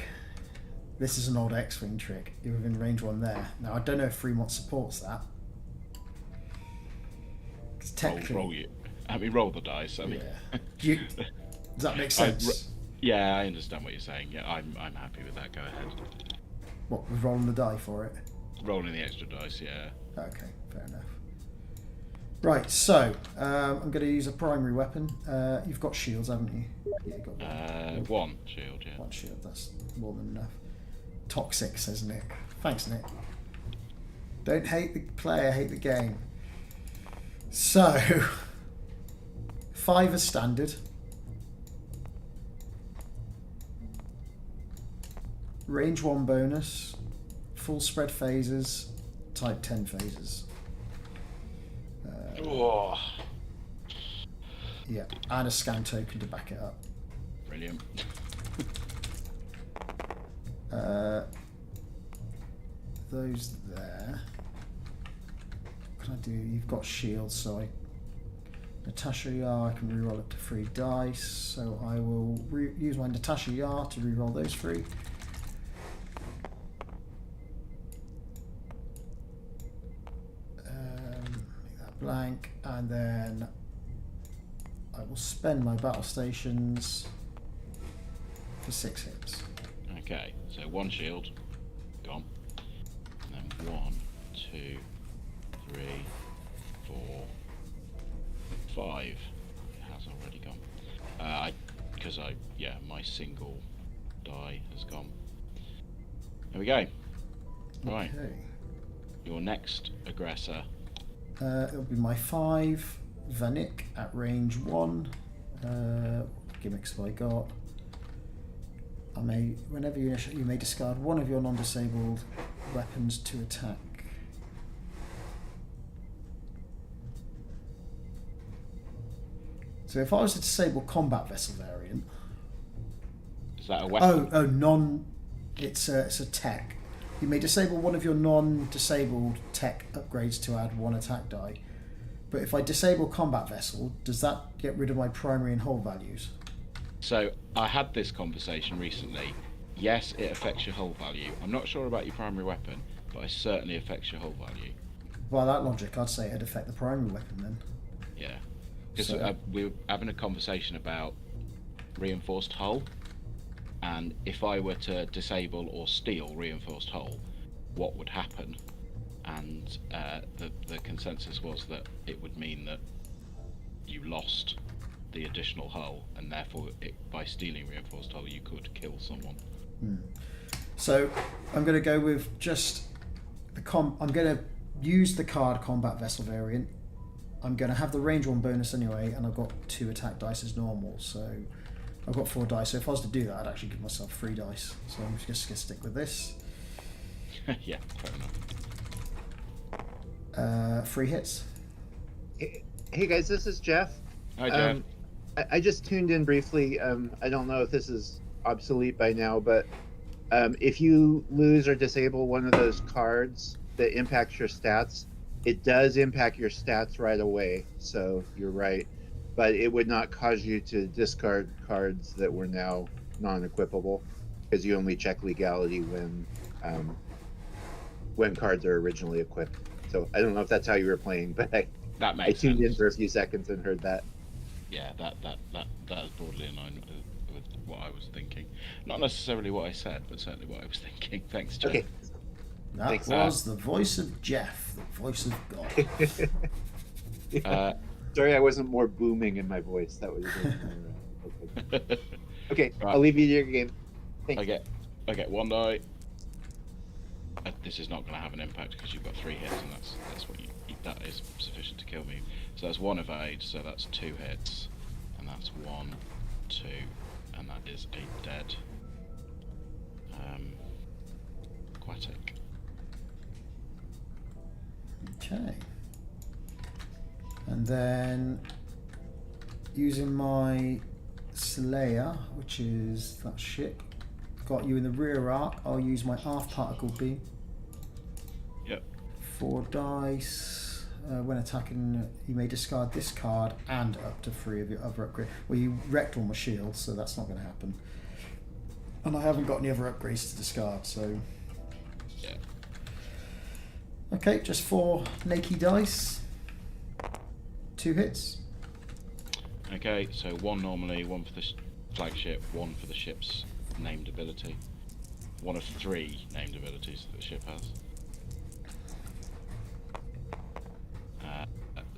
S1: this is an old X-Wing trick. You're within range 1 there. Now, I don't know if Fremont supports that. Because technically...
S2: roll the dice. I mean,
S1: yeah. Does that make sense?
S2: Yeah, I understand what you're saying. Yeah, I'm happy with that. Go ahead.
S1: What, with rolling the die for it?
S2: Rolling the extra dice, yeah.
S1: Okay, fair enough. Right, so I'm going to use a primary weapon. You've got shields, haven't you? Yeah, you've got
S2: one shield, yeah.
S1: One shield, that's more than enough. Toxic, says Nick. Thanks, Nick. Don't hate the player, hate the game. So, 5 is standard. Range 1 bonus, full spread phases, type 10 phases. Yeah, and a scan token to back it up.
S2: Brilliant.
S1: Those there. What can I do? You've got shields, so Natasha Yar, I can reroll up to 3 dice, so I will use my Natasha Yar to reroll those 3. Make that blank, and then I will spend my battle stations for 6 hits.
S2: Okay, so 1 shield, gone. And then 1, 2, 3, 4, 5. It has already gone. My single die has gone. There we go. Right.
S1: Okay.
S2: Your next aggressor.
S1: It'll be my 5, Vanik, at range 1. What gimmicks have I got? Whenever you may discard one of your non-disabled weapons to attack. So if I was to disable combat vessel variant,
S2: is that a weapon?
S1: It's a tech. You may disable one of your non-disabled tech upgrades to add 1 attack die. But if I disable combat vessel, does that get rid of my primary and hull values?
S2: So I had this conversation recently. Yes, it affects your hull value. I'm not sure about your primary weapon, but it certainly affects your hull value.
S1: By that logic, I'd say it'd affect the primary weapon then.
S2: Yeah, because we were having a conversation about reinforced hull, and if I were to disable or steal reinforced hull, what would happen? And the consensus was that it would mean that you lost the additional hull, and therefore by stealing reinforced hull you could kill someone.
S1: So I'm going to go with just I'm going to use the card combat vessel variant. I'm going to have the range 1 bonus anyway, and I've got 2 attack dice as normal, so I've got 4 dice. So if I was to do that, I'd actually give myself 3 dice. So I'm just going to stick with this.
S2: Yeah, fair enough.
S1: 3 hits.
S3: Hey guys, this is Jeff.
S2: Hi, Jeff.
S3: I just tuned in briefly. I don't know if this is obsolete by now, but if you lose or disable one of those cards that impacts your stats, it does impact your stats right away. So you're right, but it would not cause you to discard cards that were now non-equipable, because you only check legality when cards are originally equipped. So I don't know if that's how you were playing, but I tuned in for a few seconds and heard that.
S2: Yeah, that is broadly in line with what I was thinking. Not necessarily what I said, but certainly what I was thinking. Thanks, Jeff.
S3: Okay.
S1: That was the voice of Jeff, the voice of God.
S3: Sorry, I wasn't more booming in my voice. That was okay. Right. I'll leave you to your game. Thanks.
S2: I get 1 die. This is not going to have an impact because you've got 3 hits, and that's what that is sufficient to kill me. So that's 1 evade, so that's 2 hits, and that's 1, 2, and that is a dead aquatic.
S1: Okay. And then using my Slayer, which is that ship. Got you in the rear arc. I'll use my aft particle beam.
S2: Yep.
S1: 4 dice. When attacking, you may discard this card and up to 3 of your other upgrades. Well, you wrecked all my shields, so that's not going to happen. And I haven't got any other upgrades to discard, so...
S2: Yeah.
S1: Okay, just 4 naked dice. 2 hits.
S2: Okay, so 1 normally, 1 for the flagship, 1 for the ship's named ability. 1 of 3 named abilities that the ship has.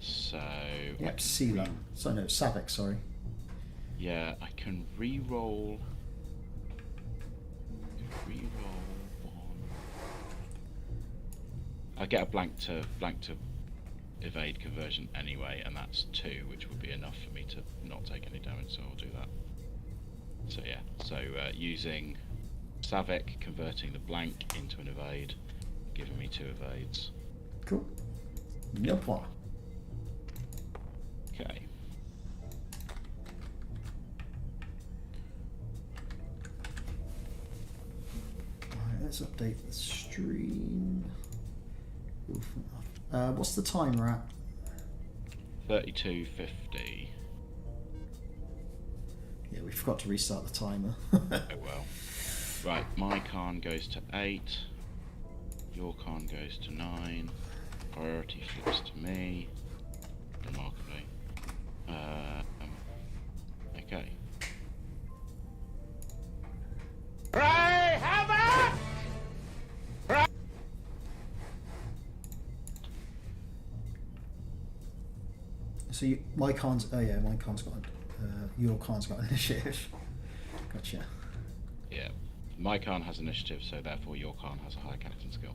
S2: So...
S1: Yep, Sealer. So no, Savik, sorry.
S2: Yeah, I can re-roll... one. I get a blank to evade conversion anyway, and that's 2, which would be enough for me to not take any damage, so I'll do that. So yeah, so using Savik, converting the blank into an evade, giving me 2 evades.
S1: Cool. No problem.
S2: Okay.
S1: Alright, let's update the stream. What's the timer at?
S2: 32:50.
S1: Yeah, we forgot to restart the timer.
S2: Oh well. Right, my Khan goes to 8. Your Khan goes to 9. Priority flips to me. Remarkably. Okay. So my Khan's... Oh yeah, my Khan's got... your Khan's got initiative. Gotcha. Yeah. My Khan has initiative, so therefore your Khan has a higher captain skill.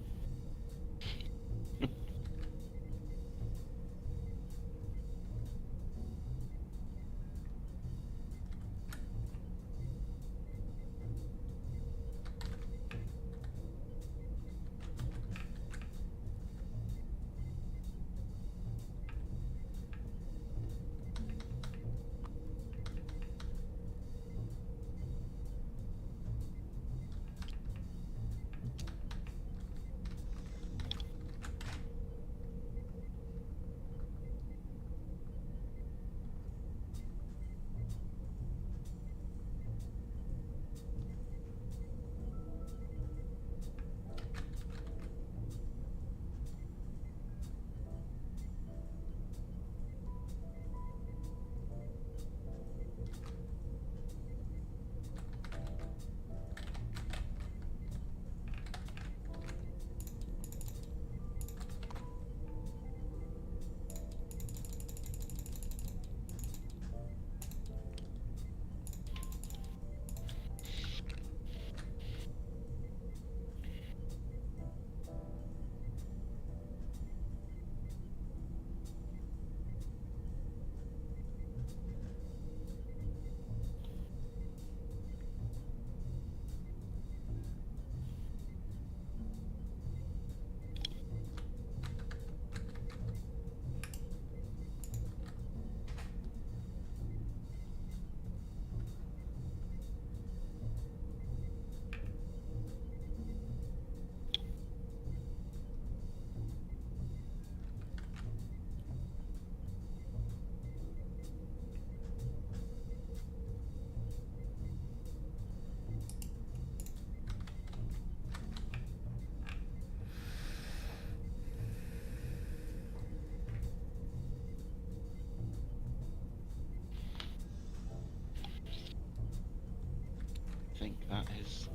S2: I think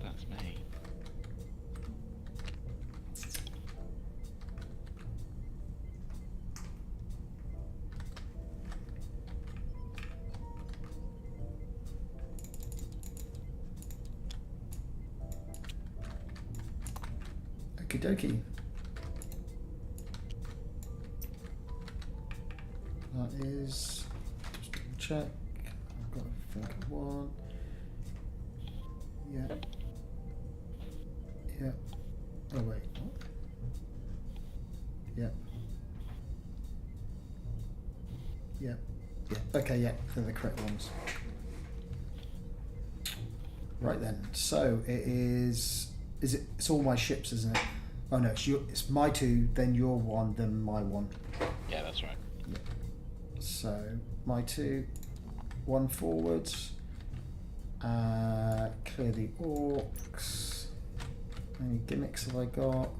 S2: that's me.
S1: Okie dokie. That is, just double check. I've got everything I want. Yeah. Yeah. Oh wait. What? Yeah. Yeah. Yeah. Okay. yeah, they're the correct ones. Right then, so it is it? It's all my ships, isn't it? Oh no, it's my 2, then your 1, then my 1.
S2: Yeah, that's right.
S1: Yeah. So my 2, 1 forwards. Clear the orcs. Any gimmicks have I got?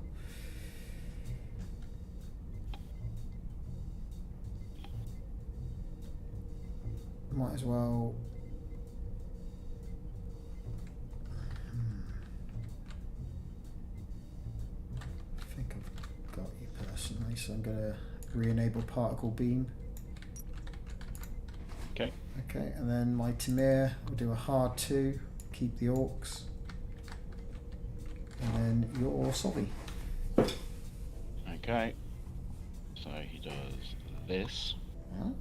S1: Might as well. I think I've got you personally, so I'm going to re-enable particle beam.
S2: Okay.
S1: Okay, and then my Tamir will do a hard 2, keep the orcs. And then your Sobby.
S2: Okay. So he does this,
S1: Ah.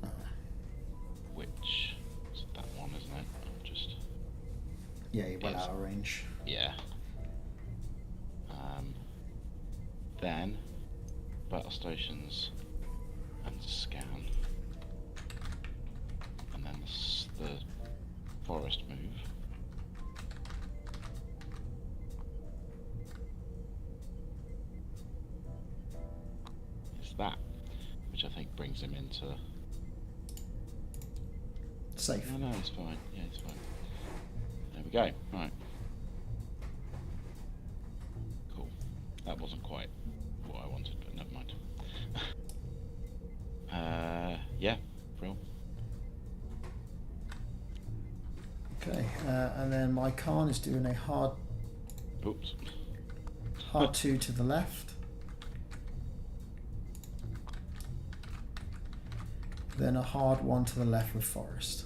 S2: which is that one, isn't it? I'll just.
S1: Yeah, he went
S2: Yes.
S1: out of range.
S2: Yeah. Then battle stations and scan, and then the forest move. It's that, which I think brings him into.
S1: Safe.
S2: No, it's fine. Yeah, it's fine. There we go. Right. Cool. That wasn't quite what I wanted, but never mind. Yeah, Brill.
S1: Okay, and then my Khan is doing a hard
S2: Oops.
S1: 2 to the left. Then a hard 1 to the left with forest.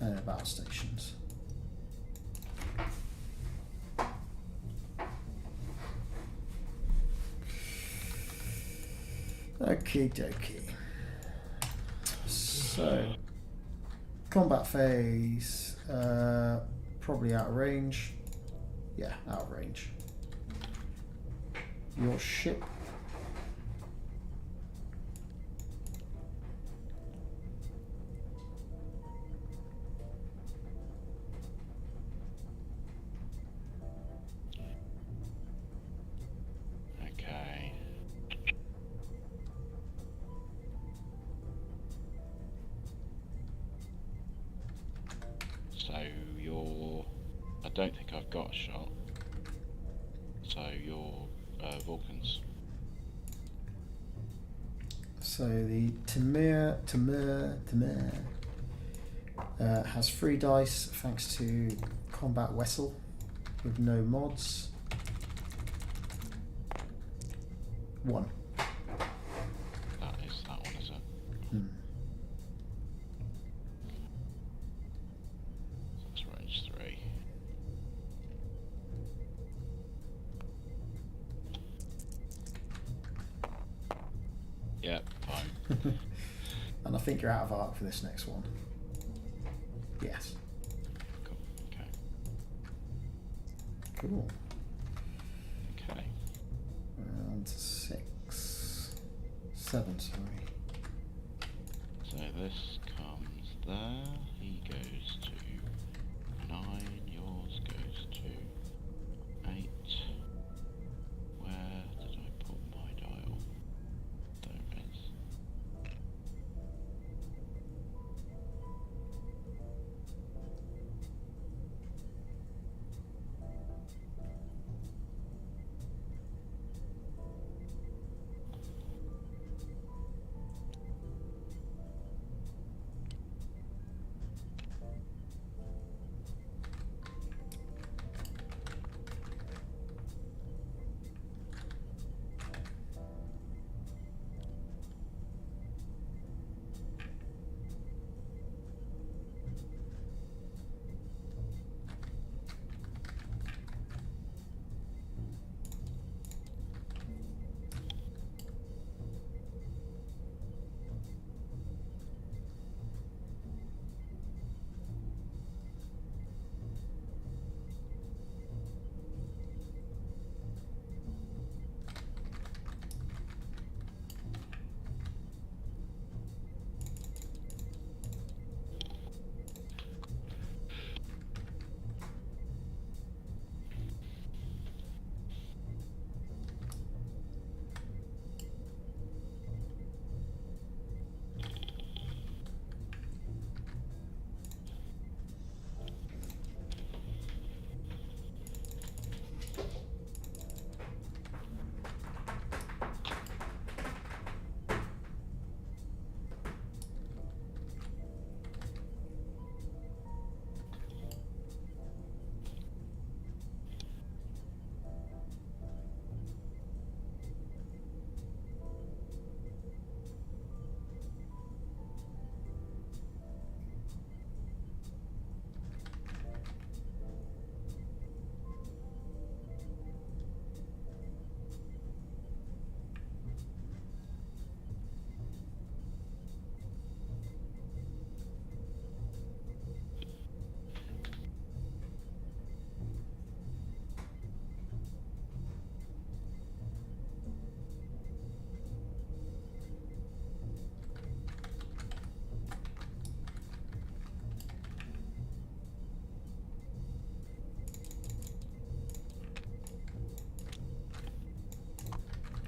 S1: And battle stations. Okie dokie. So, combat phase, probably out of range. Yeah, out of range. Your ship.
S2: Okay. So I don't think I've got a shot. So your Vulcans.
S1: So the Tamir has 3 dice thanks to combat vessel with no mods. 1.
S2: That is that one, is it?
S1: Hmm.
S2: So that's range 3. Yeah, fine.
S1: And I think you're out of arc for this next one. Yes.
S2: Cool. Okay.
S1: Cool.
S2: Okay.
S1: Round 6. 7, sorry.
S2: So this comes there. He goes to 9. Yours goes to 8. Where did I put my dial? There it is.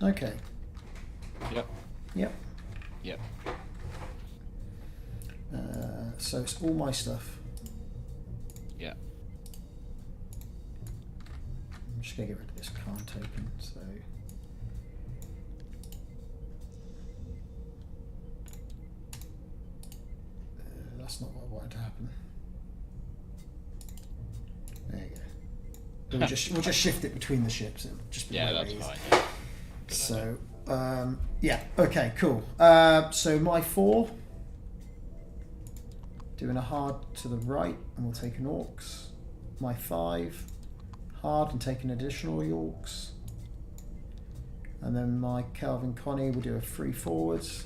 S1: Okay.
S2: Yep.
S1: Yep.
S2: Yep.
S1: So it's all my stuff.
S2: Yeah.
S1: I'm just going to get rid of this card token. So that's not what I wanted to happen. There you go. We'll just shift it between the ships. It'll just be
S2: Yeah,
S1: way
S2: that's
S1: easier.
S2: fine. Yeah. Good
S1: So yeah, okay, cool. So my 4, doing a hard to the right, and we'll take an Orcs. My 5, hard and take an additional Orcs. And then my Calvin Connie will do a 3 forwards.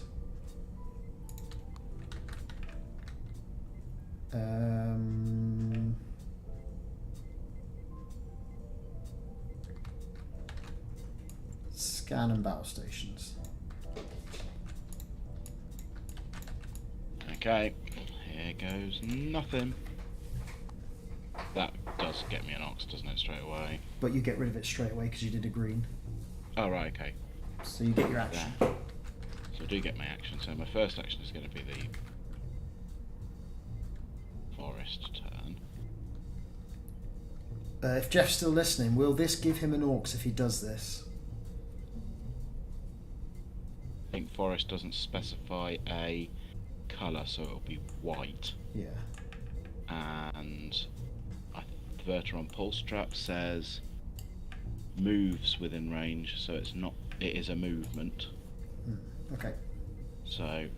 S1: Scan and battle stations.
S2: Okay, here goes nothing. That does get me an ox, doesn't it, straight away?
S1: But you get rid of it straight away because you did a green.
S2: Oh, right, okay.
S1: So you get your action.
S2: Yeah. So I do get my action. So my first action is going to be the forest turn.
S1: If Jeff's still listening, will this give him an Orcs if he does this?
S2: I think forest doesn't specify a colour, so it'll be white.
S1: Yeah.
S2: And the Verteron pull strap says moves within range, so it's not. It is a movement.
S1: Okay.
S2: So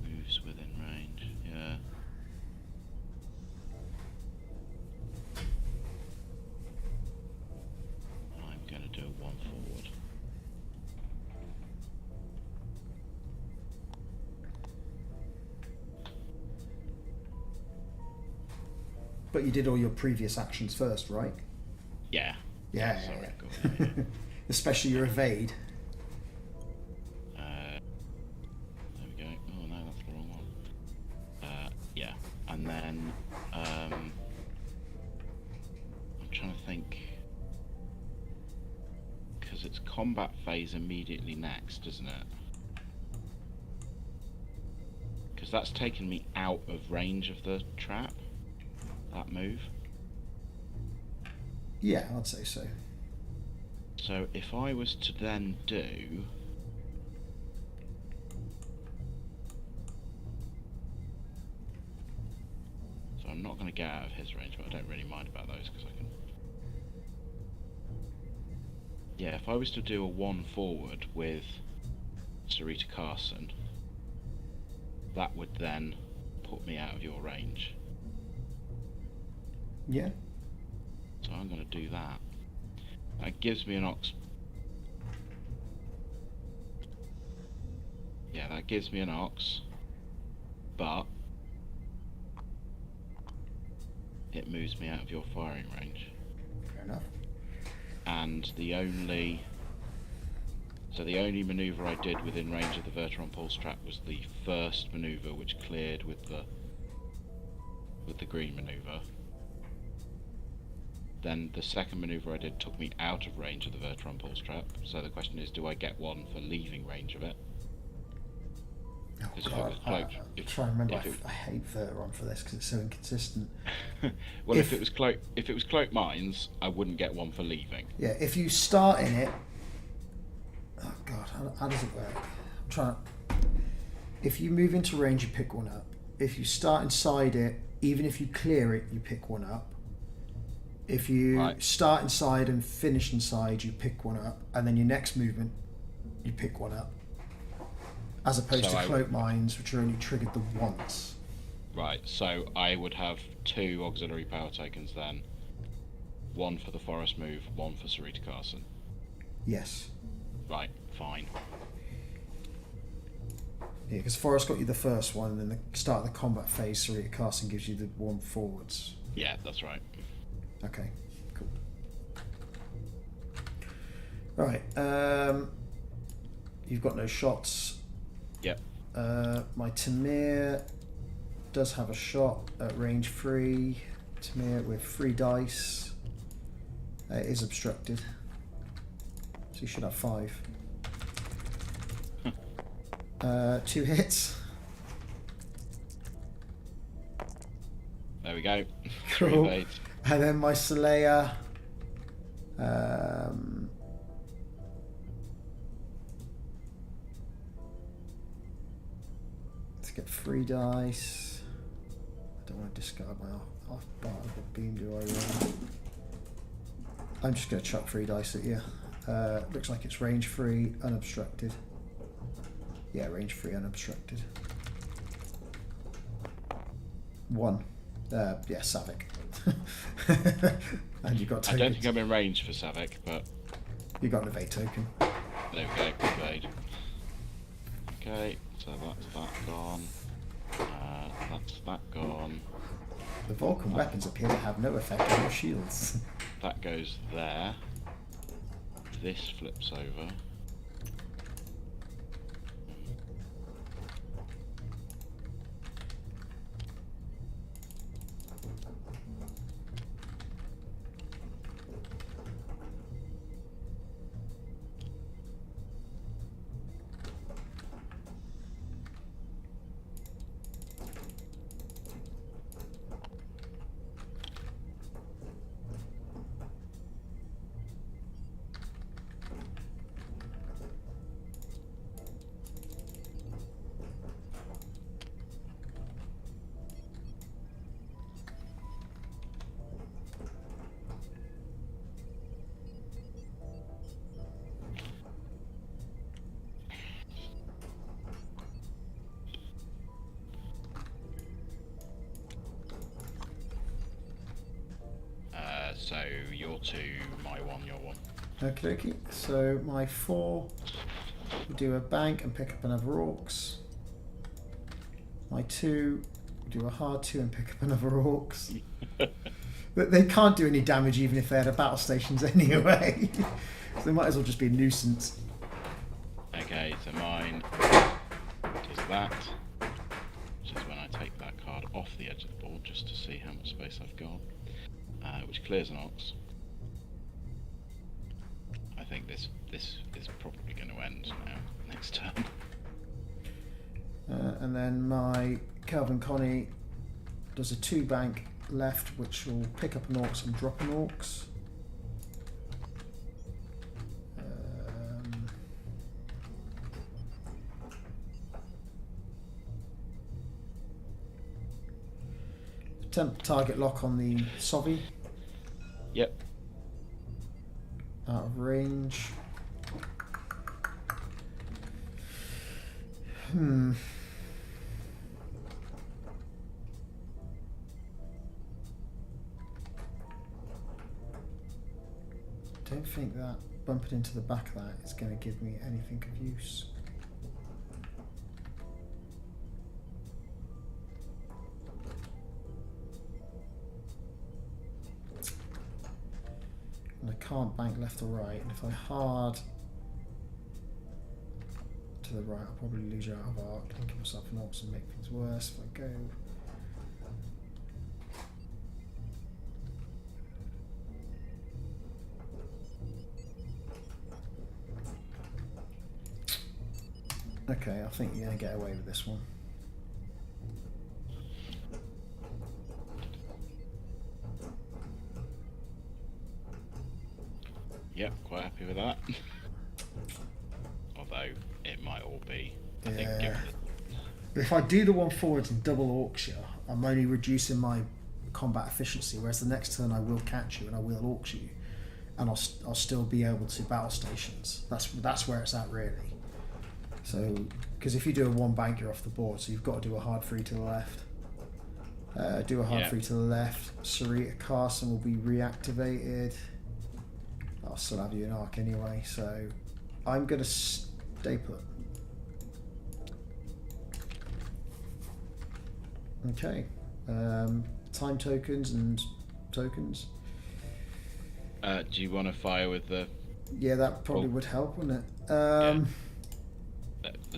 S2: moves within range. Yeah. I'm going to do a 1 forward.
S1: But you did all your previous actions first, right?
S2: Yeah.
S1: Yeah.
S2: Sorry.
S1: Yeah.
S2: Cool. Yeah, yeah.
S1: Especially your evade.
S2: There we go. Oh no, that's the wrong one. Yeah, and then I'm trying to think, because it's combat phase immediately next, isn't it? Because that's taken me out of range of the trap. That move.
S1: Yeah, I'd say so.
S2: So if I was to then do so I'm not going to get out of his range, but I don't really mind about those because I can. Yeah, if I was to do a 1 forward with Sarita Carson, that would then put me out of your range.
S1: Yeah.
S2: So I'm going to do that. That gives me an ox. Yeah, that gives me an ox, but it moves me out of your firing range.
S1: Fair enough.
S2: And the only manoeuvre I did within range of the Verteron pulse trap was the first manoeuvre, which cleared with the green manoeuvre. Then the second manoeuvre I did took me out of range of the Verteron pulse trap. So the question is, do I get 1 for leaving range of it?
S1: Oh,
S2: Because
S1: God. I'm trying to remember. I hate Verteron for this because it's so inconsistent.
S2: Well, if it was cloak mines, I wouldn't get 1 for leaving.
S1: Yeah, if you start in it. Oh God, how does it work? I'm trying. If you move into range, you pick 1 up. If you start inside it, even if you clear it, you pick 1 up. If you start inside and finish inside, you pick 1 up, and then your next movement, you pick 1 up. As opposed to cloak mines, which are only triggered the once.
S2: Right, so I would have 2 auxiliary power tokens then. 1 for the forest move, 1 for Sarita Carson.
S1: Yes.
S2: Right, fine.
S1: Yeah, because forest got you the first one, and then the start of the combat phase, Sarita Carson gives you the 1 forwards.
S2: Yeah, that's right.
S1: Okay, cool. Right, you've got no shots.
S2: Yep.
S1: My Tamir does have a shot at range 3. Tamir with 3 dice. It is obstructed. So you should have 5. 2 hits.
S2: There we go.
S1: Cool.
S2: 3 evades.
S1: And then my Slayer. Let's get 3 dice. I don't want to discard my off bar of the beam, do I really? I'm just going to chuck 3 dice at you. Looks like it's range 3, unobstructed. Yeah, range 3, unobstructed. 1. Yeah, Savick. And you got tokens.
S2: I don't think I'm in range for Savick, but
S1: You got an evade token.
S2: there we go. Evade. Okay, so that's that gone. That's that gone.
S1: The Vulcan weapons appear to have no effect on your shields.
S2: That goes there. This flips over. So you're 2, my 1, your 1.
S1: Okie dokie. So my 4 will do a bank and pick up another Orcs. My 2 will do a hard 2 and pick up another Orcs. But they can't do any damage even if they had a battle stations anyway. So they might as well just be a nuisance.
S2: Okay, so mine does that, which is when I take that card off the edge of the board just to see how much space I've got, which clears an Ox. I think this is probably going to end now, next turn.
S1: And then my Calvin Connie does a 2 bank left, which will pick up an Orcs and drop an Orcs. Attempt target lock on the Sovi.
S2: Yep.
S1: Out of range. Don't think that bumping into the back of that is going to give me anything of use. And I can't bank left or right, and if I hard to the right, I'll probably lose you out of arc and give myself an Orcs and make things worse. If I go okay, I think you're going to get away with this one.
S2: Yep, quite happy with that. Although it might all be, I think,
S1: Yeah.
S2: given
S1: If I do the 1 forwards and double Orcs you, I'm only reducing my combat efficiency, whereas the next turn I will catch you and I will Orcs you, and I'll still be able to battle stations. That's where it's at really. So, because if you do a 1 bank, you're off the board, so you've got to do a hard 3 to the left. Do a hard 3 to the left. Sarita Carson will be reactivated. I'll still have you in arc anyway, so I'm going to stay put. Okay. Time tokens and tokens.
S2: do you want to fire with the...
S1: Yeah, that probably would help, wouldn't it?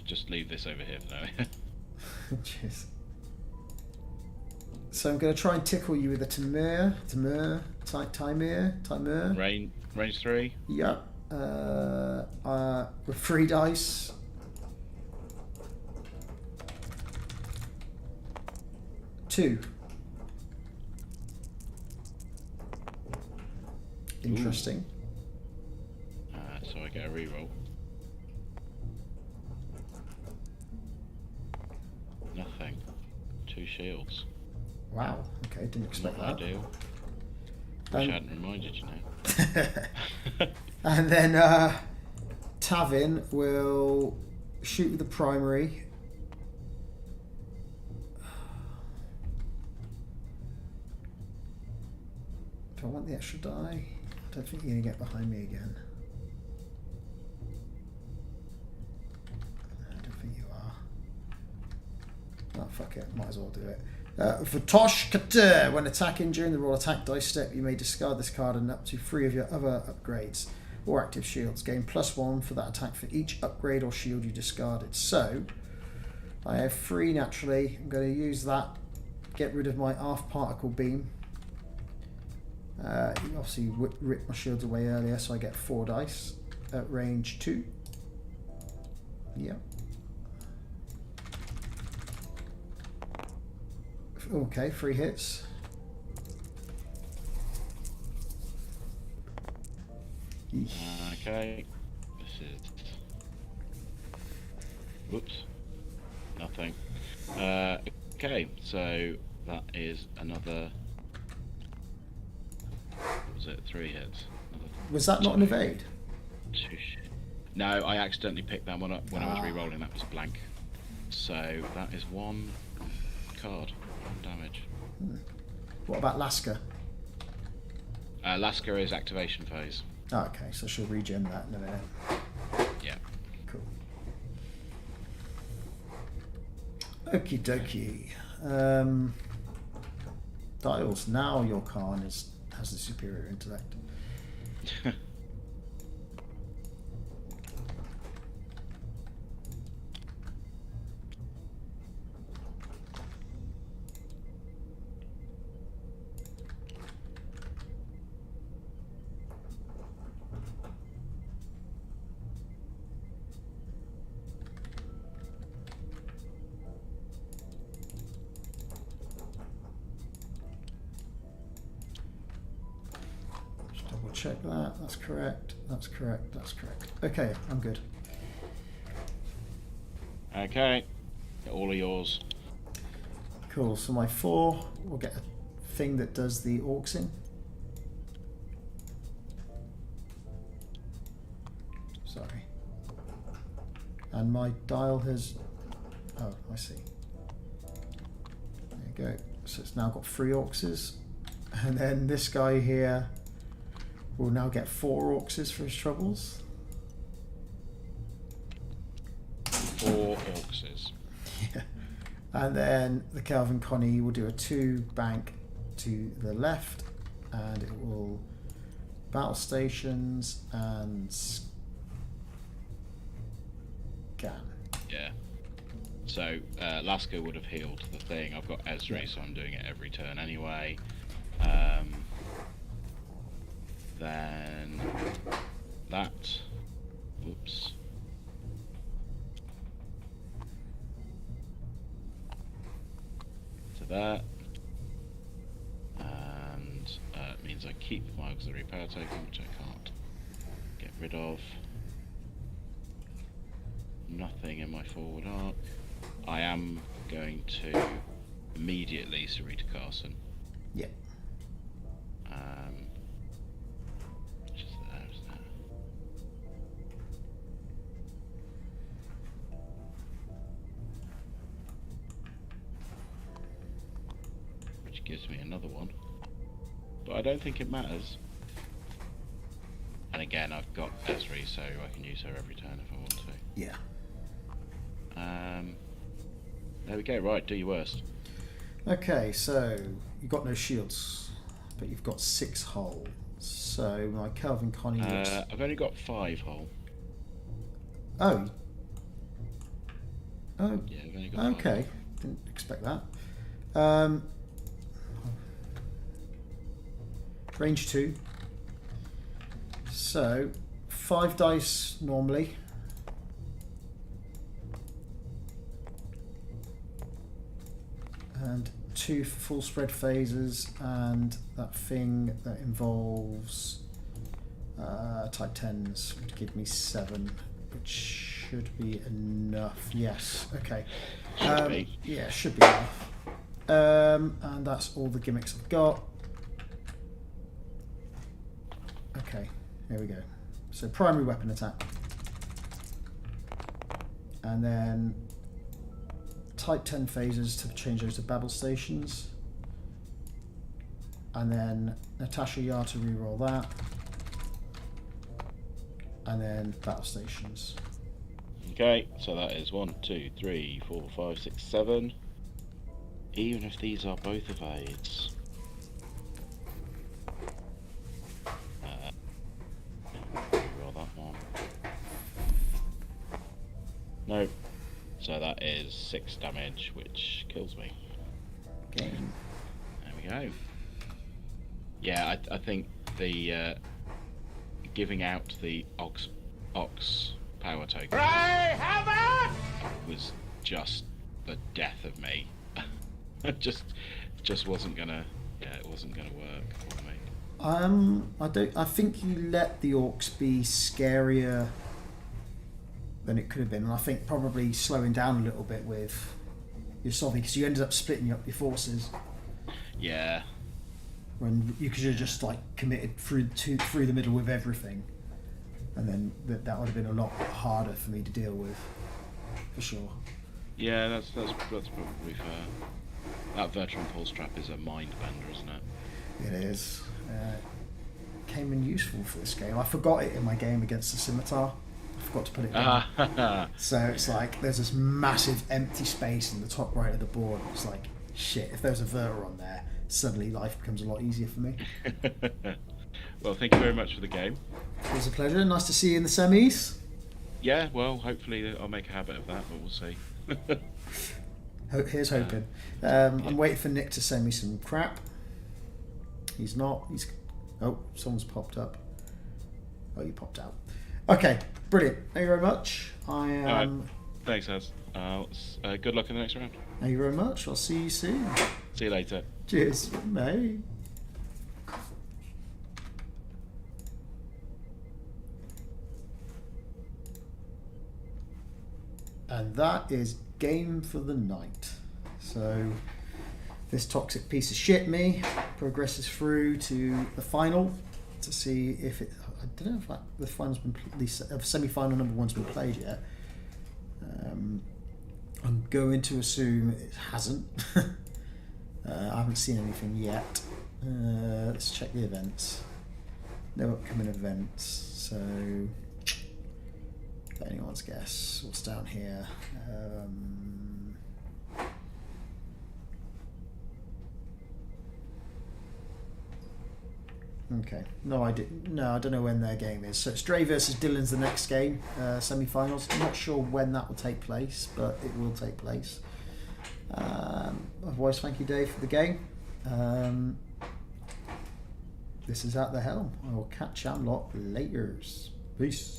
S2: Just leave this over here for now.
S1: Cheers. So I'm going to try and tickle you with a Timur.
S2: Range 3?
S1: Yep. with 3 dice. Two. Interesting.
S2: So I get a reroll. Nothing. 2 shields.
S1: Wow. Okay, didn't expect
S2: Not
S1: that.
S2: ideal. Wish I hadn't reminded you now.
S1: And then Tavin will shoot with the primary. Do I want the extra die? I don't think you're going to get behind me again. I don't think you are. Oh, fuck it. Might as well do it. Vatosh Kater. When attacking during the roll attack dice step, you may discard this card and up to 3 of your other upgrades or active shields. Gain +1 for that attack for each upgrade or shield you discarded. So, I have 3 naturally. I'm going to use that. Get rid of my half particle beam. You obviously ripped my shields away earlier, so I get 4 dice at range 2. Yep. Okay, 3 hits.
S2: Okay. This is. Whoops. Nothing. Okay, so that is another. What was it? 3 hits.
S1: Was that not an evade?
S2: 2 No, I accidentally picked that one up when I was re-rolling. That was a blank. So that is 1 card, 1 damage.
S1: What about Lasker?
S2: Lasker is activation phase.
S1: Oh, okay, so she'll regen that in a minute.
S2: Yeah.
S1: Cool. Okie dokie. Dials, now your Khan has the superior intellect. Check that. That's correct. That's correct. That's correct. Okay, I'm good.
S2: Okay. All of yours.
S1: Cool. So my 4 will get a thing that does the orcs in. Sorry. And my dial has. Oh, I see. There you go. So it's now got 3 orcs. And then this guy here will now get 4 orcs for his troubles.
S2: 4 orcs.
S1: Yeah. And then the Calvin Connie will do a 2 bank to the left, and it will battle stations and scan.
S2: Yeah. So Lasker would have healed the thing. I've got Esri, so I'm doing it every turn anyway. Then that. Whoops. To that. And it means I keep my auxiliary power token, which I can't get rid of. Nothing in my forward arc. I am going to immediately Sarita Carson.
S1: Yep.
S2: Which is there, isn't it? Which gives me another one. But I don't think it matters. And again, I've got Esri, so I can use her every turn if I want to.
S1: Yeah.
S2: There we go. Right, do your worst.
S1: Okay, so you've got no shields, but you've got 6 hull. So my Calvin Connie looks...
S2: I've only got 5 hull.
S1: Oh. Oh.
S2: Yeah, I've only got 5
S1: Okay.
S2: hull.
S1: Didn't expect that. Range 2. So 5 dice normally. And 2 for full spread phases, and that thing that involves type 10s would give me 7, which should be enough. Yes, okay.
S2: Should be.
S1: Yeah, should be enough. And that's all the gimmicks I've got. Okay, here we go. So primary weapon attack. And then type 10 phases to change those to Babel stations. And then Natasha Yar to reroll that. And then battle stations.
S2: Okay, so that is 1, 2, 3, 4, 5, 6, 7. Even if these are both evades. Reroll that one. Nope. So that is 6 damage, which kills me.
S1: Game.
S2: There we go. Yeah, I think the giving out the ox power token was just the death of me. It just wasn't gonna. Yeah, it wasn't gonna work for me.
S1: I think you let the orcs be scarier than it could have been, and I think probably slowing down a little bit with your Sovi, because you ended up splitting up your forces.
S2: Yeah.
S1: When you could have just like committed through the middle with everything, and then that would have been a lot harder for me to deal with, for sure.
S2: Yeah, that's probably fair. That veteran pulse trap is a mind bender, isn't it?
S1: It is. Came in useful for this game. I forgot it in my game against the scimitar. I forgot to put it in. So it's like there's this massive empty space in the top right of the board. It's like, shit, if there's a Verter on there, suddenly life becomes a lot easier for me.
S2: Well, thank you very much for the game.
S1: It was a pleasure. Nice to see you in the semis.
S2: Yeah, well, hopefully I'll make a habit of that, but we'll see.
S1: Here's hoping. I'm waiting for Nick to send me some crap. He's not. Oh, someone's popped up. Oh, you popped out. Okay, brilliant. Thank you very much.
S2: Alright. Thanks, Az. Good luck in the next round.
S1: Thank you very much. I'll see you soon.
S2: See you later.
S1: Cheers. Bye. And that is game for the night. So this toxic piece of shit me progresses through to the final to see if it. I don't know if the final's been the semi-final number 1's been played yet. I'm going to assume it hasn't. I haven't seen anything yet. Let's check the events. No upcoming events. So, anyone's guess. What's down here? Okay. No, I don't know when their game is. So it's Dre versus Dylan's the next game, semi-finals. I'm not sure when that will take place, but it will take place. Otherwise, thank you, Dave, for the game. This is At the Helm. I will catch you lot later. Peace.